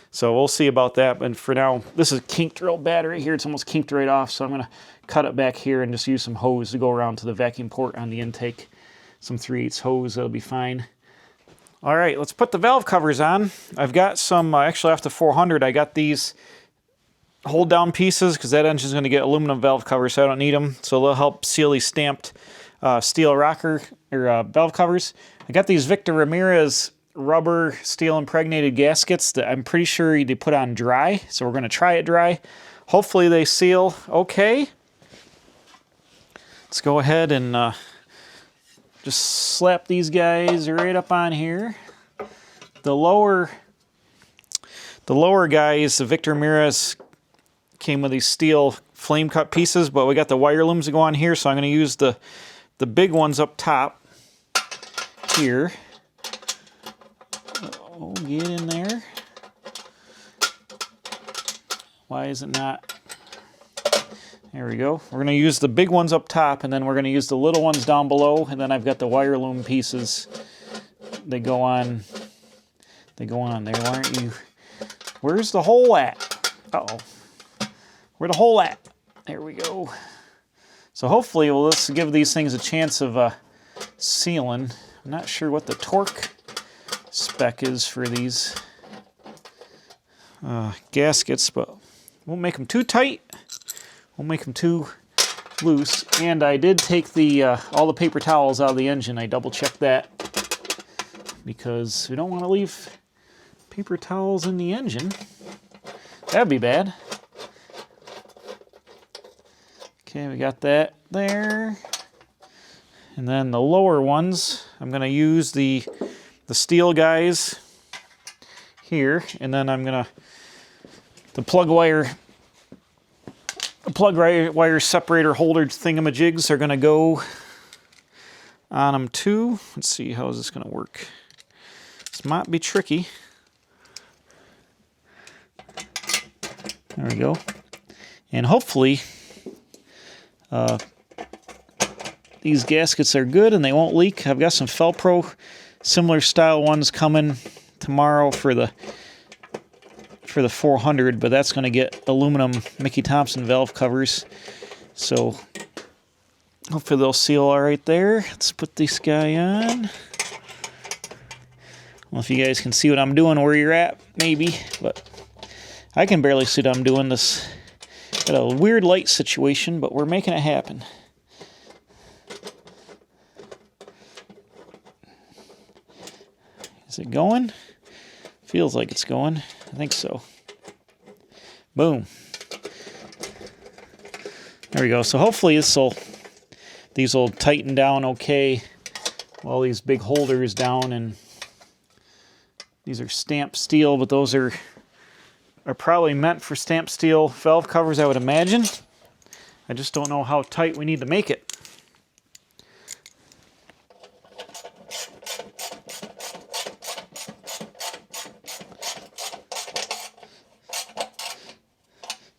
So we'll see about that, but for now, this is kinked real bad right here. It's almost kinked right off, so I'm gonna cut it back here and just use some hose to go around to the vacuum port on the intake. Some 3/8 hose, that'll be fine. All right, let's put the valve covers on. I've got some, actually off the 400, I got these hold down pieces because that engine's gonna get aluminum valve covers, so I don't need them. So they'll help seal these stamped steel rocker or valve covers. I got these Victor Ramirez rubber steel impregnated gaskets that I'm pretty sure they put on dry, so we're gonna try it dry. Hopefully they seal okay. Let's go ahead and just slap these guys right up on here. The lower The lower guys, the Victor Ramirez, came with these steel flame cut pieces, but we got the wire looms to go on here, so I'm going to use the big ones up top here. Oh, get in there. Why is it not? There we go. We're going to use the big ones up top, and then we're going to use the little ones down below, and then I've got the wire loom pieces. They go on there. Why aren't you? Where's the hole at? Uh-oh. Where the hole at? There we go. So hopefully we'll just give these things a chance of sealing. I'm not sure what the torque spec is for these gaskets, but won't make them too tight. Won't make them too loose. And I did take the all the paper towels out of the engine. I double checked that because we don't want to leave paper towels in the engine. That'd be bad. Okay, we got that there. And then the lower ones, I'm going to use the steel guys here, and then I'm going to the plug wire separator holder thingamajigs are going to go on them too. Let's see, how is this going to work? This might be tricky. There we go. And hopefully these gaskets are good and they won't leak. I've got some Felpro similar style ones coming tomorrow for the 400, but that's going to get aluminum Mickey Thompson valve covers. So hopefully they'll seal all right there. Let's put this guy on. I don't know if you guys can see what I'm doing where you're at, maybe, but I can barely see what I'm doing. This got a weird light situation, but we're making it happen. Is it going? Feels like it's going. I think so. Boom. There we go. So hopefully these will tighten down okay. Well, these big holders down, and these are stamped steel, but those are probably meant for stamped steel valve covers, I would imagine. I just don't know how tight we need to make it.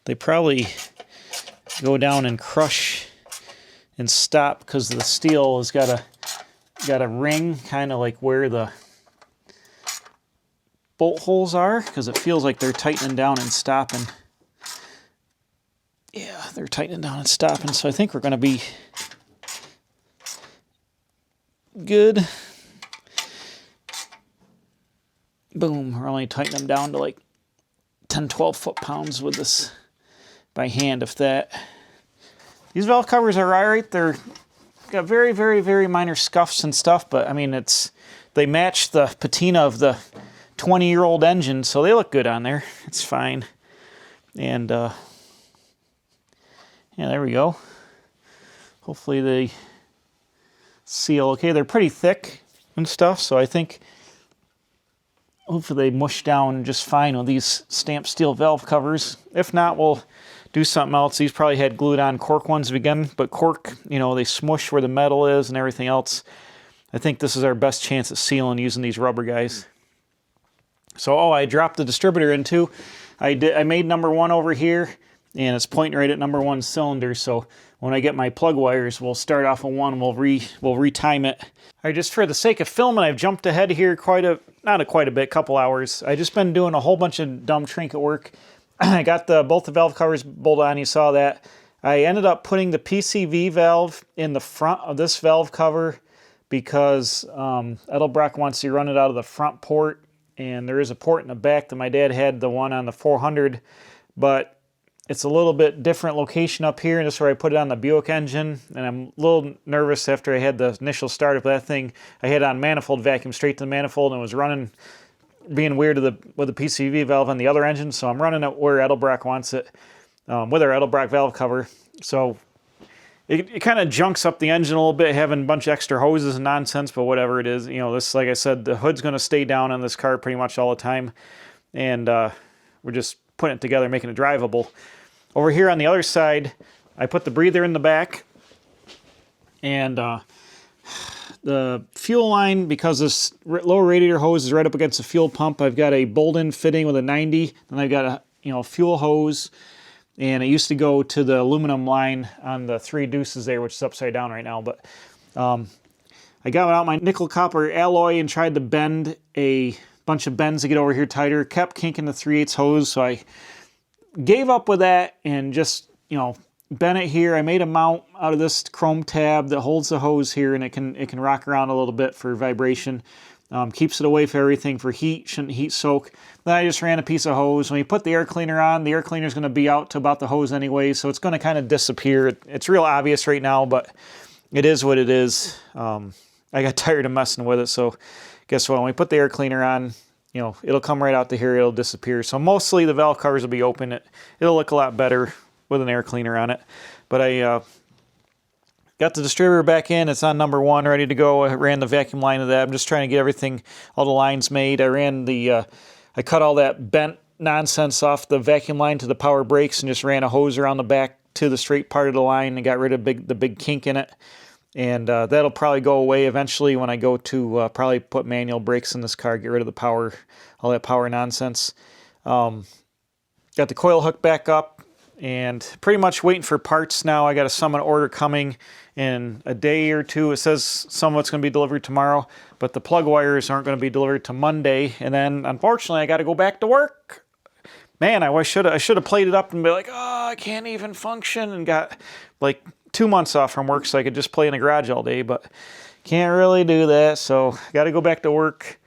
They probably go down and crush and stop because the steel has got a ring, kind of like where the bolt holes are, because it feels like they're tightening down and stopping. Yeah, they're tightening down and stopping, so I think we're going to be good. Boom, we're only tightening them down to like 10, 12 foot-pounds with this by hand, if that. These valve covers are alright. They're got very, very, very minor scuffs and stuff, but I mean, they match the patina of the 20-year-old engine, so they look good on there. It's fine. And yeah, there we go. Hopefully they seal okay. They're pretty thick and stuff, so I think hopefully they mush down just fine with these stamped steel valve covers. If not, we'll do something else. These probably had glued on cork ones to begin, but cork, you know, they smush where the metal is and everything else. I think this is our best chance at sealing using these rubber guys. So, I dropped the distributor in too. I made number 1 over here, and it's pointing right at number 1 cylinder. So when I get my plug wires, we'll start off on 1. We'll retime it. All right, just for the sake of filming, I've jumped ahead here quite a bit, couple hours. I just been doing a whole bunch of dumb trinket work. I got both the valve covers bolted on. You saw that. I ended up putting the PCV valve in the front of this valve cover because Edelbrock wants you to run it out of the front port, and there is a port in the back that my dad had, the one on the 400, but it's a little bit different location up here, and this is where I put it on the Buick engine, and I'm a little nervous after I had the initial start of that thing. I had on manifold vacuum straight to the manifold, and it was running, being weird with the PCV valve on the other engine, so I'm running it where Edelbrock wants it, with our Edelbrock valve cover. So it kind of junks up the engine a little bit, having a bunch of extra hoses and nonsense, but whatever it is. You know, this, like I said, the hood's going to stay down on this car pretty much all the time. And we're just putting it together, making it drivable. Over here on the other side, I put the breather in the back, and the fuel line, because this lower radiator hose is right up against the fuel pump, I've got a bolt-in fitting with a 90, and I've got a fuel hose, and it used to go to the aluminum line on the 3 deuces there, which is upside down right now. But I got out my nickel copper alloy and tried to bend a bunch of bends to get over here tighter. Kept kinking the 3/8 hose, so I gave up with that and just, bent it here. I made a mount out of this chrome tab that holds the hose here, and it can rock around a little bit for vibration. Keeps it away from everything for heat, shouldn't heat soak. Then I just ran a piece of hose. When you put the air cleaner on, the air cleaner is going to be out to about the hose anyway, so it's going to kind of disappear. It's real obvious right now, but it is what it is. I got tired of messing with it, so guess what? When we put the air cleaner on, it'll come right out to here, it'll disappear. So mostly the valve covers will be open. It'll look a lot better with an air cleaner on it. But I got the distributor back in. It's on number 1, ready to go. I ran the vacuum line of that. I'm just trying to get everything, all the lines made. I cut all that bent nonsense off the vacuum line to the power brakes and just ran a hose around the back to the straight part of the line and got rid of the big kink in it. And that'll probably go away eventually when I go to probably put manual brakes in this car, get rid of the power, all that power nonsense. Got the coil hook back up and pretty much waiting for parts now. I got a Summit order coming in a day or two. It says some of it's going to be delivered tomorrow, but the plug wires aren't going to be delivered to Monday. And then unfortunately I got to go back to work. Man, I should have played it up and be like, oh, I can't even function, and got like 2 months off from work so I could just play in the garage all day, but can't really do that. So got to go back to work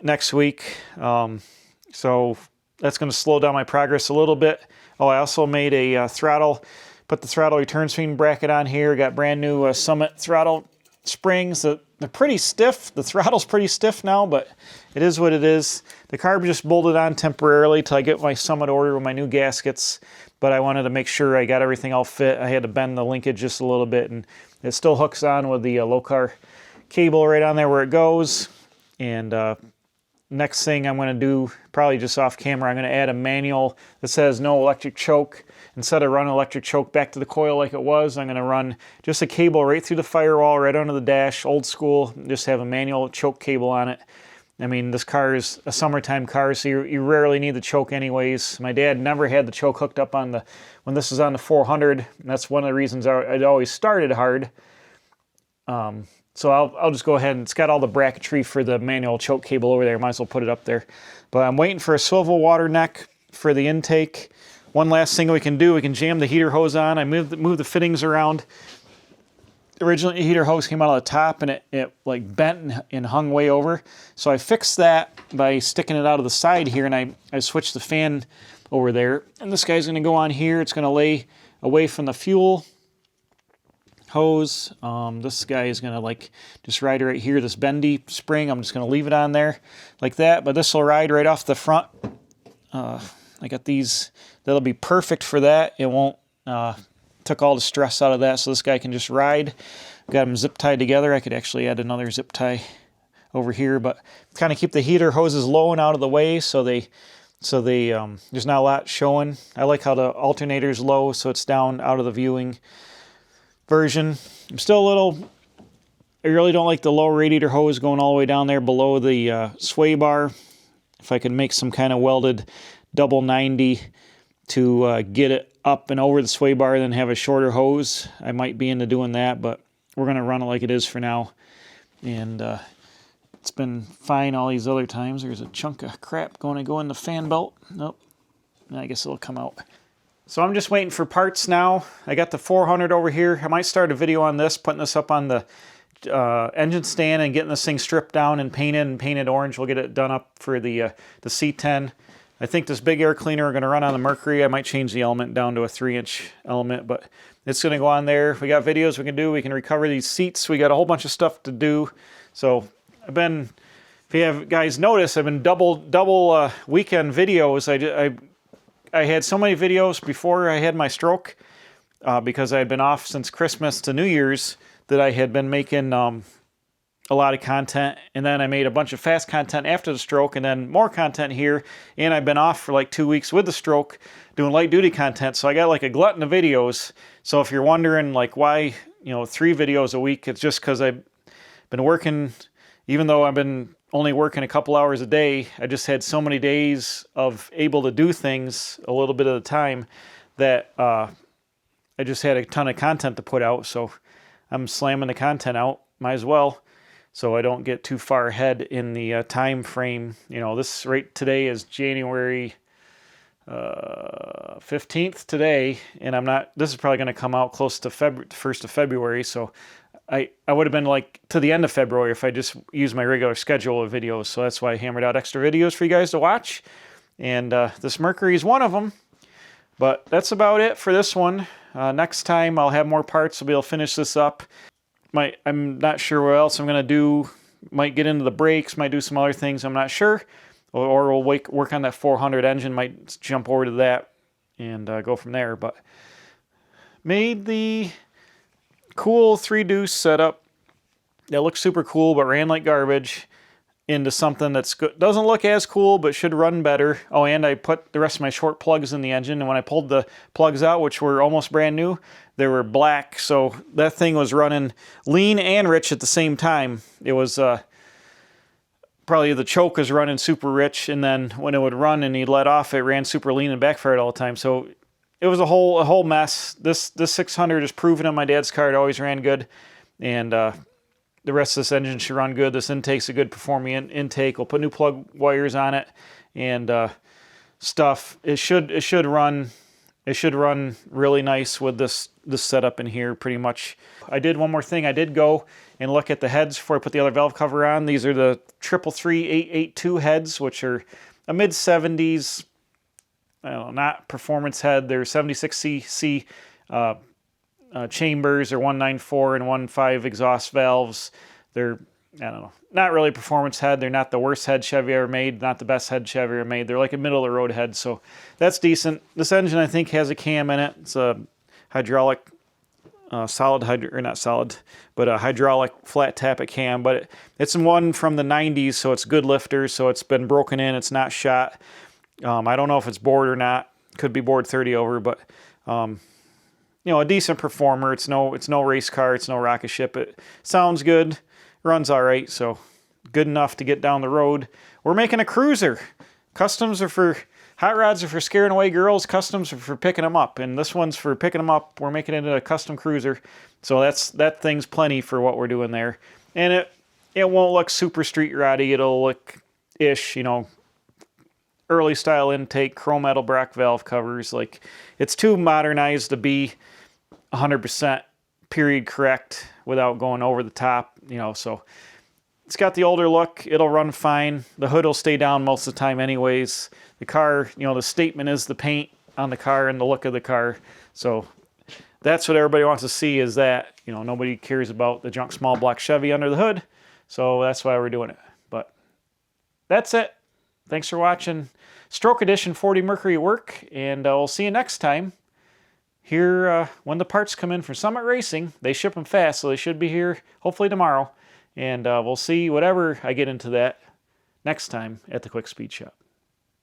next week. So that's going to slow down my progress a little bit. Oh, I also made a throttle, put the throttle return swing bracket on here. Got brand new Summit throttle springs. They're pretty stiff. The throttle's pretty stiff now, but it is what it is. The carb just bolted on temporarily till I get my Summit order with my new gaskets, but I wanted to make sure I got everything all fit. I had to bend the linkage just a little bit, and it still hooks on with the low-car cable right on there where it goes. And next thing I'm going to do, probably just off camera, I'm going to add a manual that says no electric choke. Instead of running electric choke back to the coil like it was, I'm going to run just a cable right through the firewall, right under the dash, old school, just have a manual choke cable on it. I mean, this car is a summertime car, so you rarely need the choke anyways. My dad never had the choke hooked up on when this was on the 400, and that's one of the reasons I'd always started hard. So I'll just go ahead, and it's got all the bracketry for the manual choke cable over there. Might as well put it up there. But I'm waiting for a swivel water neck for the intake. One last thing we can do, we can jam the heater hose on. I move the fittings around. Originally, the heater hose came out of the top, and it like bent and hung way over. So I fixed that by sticking it out of the side here, and I switched the fan over there. And this guy's going to go on here. It's going to lay away from the fuel hose. This guy is going to like just ride right here, this bendy spring. I'm just going to leave it on there like that, but this will ride right off the front. I got these. That'll be perfect for that. It won't took all the stress out of that, so this guy can just ride. Got them zip tied together. I could actually add another zip tie over here, but kind of keep the heater hoses low and out of the way so they there's not a lot showing. I like how the alternator's low, so it's down out of the viewing version. I'm still I really don't like the low radiator hose going all the way down there below the sway bar. If I could make some kind of welded double 90 to get it up and over the sway bar and then have a shorter hose, I might be into doing that, but we're going to run it like it is for now. And it's been fine all these other times. There's a chunk of crap going to go in the fan belt. Nope. I guess it'll come out. So I'm just waiting for parts now. I got the 400 over here. I might start a video on this, putting this up on the engine stand and getting this thing stripped down and painted orange. We'll get it done up for the C10. I think this big air cleaner are going to run on the Mercury. I might change the element down to a 3-inch element, but it's going to go on there. We got videos we can do. We can recover these seats. We got a whole bunch of stuff to do. So if you have guys notice, I've been double weekend videos. I had so many videos before I had my stroke because I had been off since Christmas to New Year's that I had been making a lot of content, and then I made a bunch of fast content after the stroke, and then more content here, and I've been off for like 2 weeks with the stroke doing light duty content, so I got like a glutton of videos. So if you're wondering like why, 3 videos a week, it's just because I've been working, even though I've been only working a couple hours a day, I just had so many days of able to do things a little bit at a time that I just had a ton of content to put out, so I'm slamming the content out, might as well, so I don't get too far ahead in the time frame. This right today is January 15th today, and this is probably going to come out close to 1st of February, so I would have been like to the end of February if I just used my regular schedule of videos, so that's why I hammered out extra videos for you guys to watch, and this Mercury is one of them. But that's about it for this one. Next time I'll have more parts, I'll be able to finish this up. I'm not sure what else I'm going to do. Might get into the brakes, might do some other things, I'm not sure. Or we'll work on that 400 engine, might jump over to that and go from there. But made the cool 3 deuce setup that looks super cool but ran like garbage into something that's good. Doesn't look as cool but should run better. Oh, and I put the rest of my short plugs in the engine, and when I pulled the plugs out, which were almost brand new, they were black, so that thing was running lean and rich at the same time. It was probably the choke was running super rich, and then when it would run and he'd let off, it ran super lean and backfired all the time. So it was a whole mess. This 600 is proven on my dad's car. It always ran good, and the rest of this engine should run good. This intake's a good performing intake. We'll put new plug wires on it and stuff. It should run really nice with this setup in here pretty much. I did one more thing. I did go and look at the heads before I put the other valve cover on. These are the 333-882 heads, which are a mid-70s, I don't know, not performance head. They're 76cc chambers. They're 194 and 1.5 exhaust valves. They're, I don't know, not really performance head. They're not the worst head Chevy ever made, not the best head Chevy ever made. They're like a middle of the road head, so that's decent. This engine, I think, has a cam in it. It's a hydraulic a hydraulic flat tappet cam, but it's one from the 90s, so it's good lifters, so it's been broken in, it's not shot. I don't know if it's bored or not. Could be bored 30 over, but a decent performer. It's no race car, it's no rocket ship. It sounds good, runs all right, so good enough to get down the road. We're making a cruiser. Customs are for hot rods are for scaring away girls. Customs are for picking them up, and this one's for picking them up. We're making it into a custom cruiser, so that thing's plenty for what we're doing there. And it won't look super street roddy. It'll look ish, early style intake, chrome edelbrock valve covers. Like, it's too modernized to be 100% period correct without going over the top, so it's got the older look. It'll run fine. The hood will stay down most of the time anyways. The car, the statement is the paint on the car and the look of the car. So that's what everybody wants to see, is that, nobody cares about the junk small block Chevy under the hood. So that's why we're doing it. But that's it. Thanks for watching Stroke Edition 40 Mercury work, and we'll see you next time. Here, when the parts come in from Summit Racing, they ship them fast, so they should be here hopefully tomorrow. And we'll see whatever I get into that next time at the Quick Speed Shop.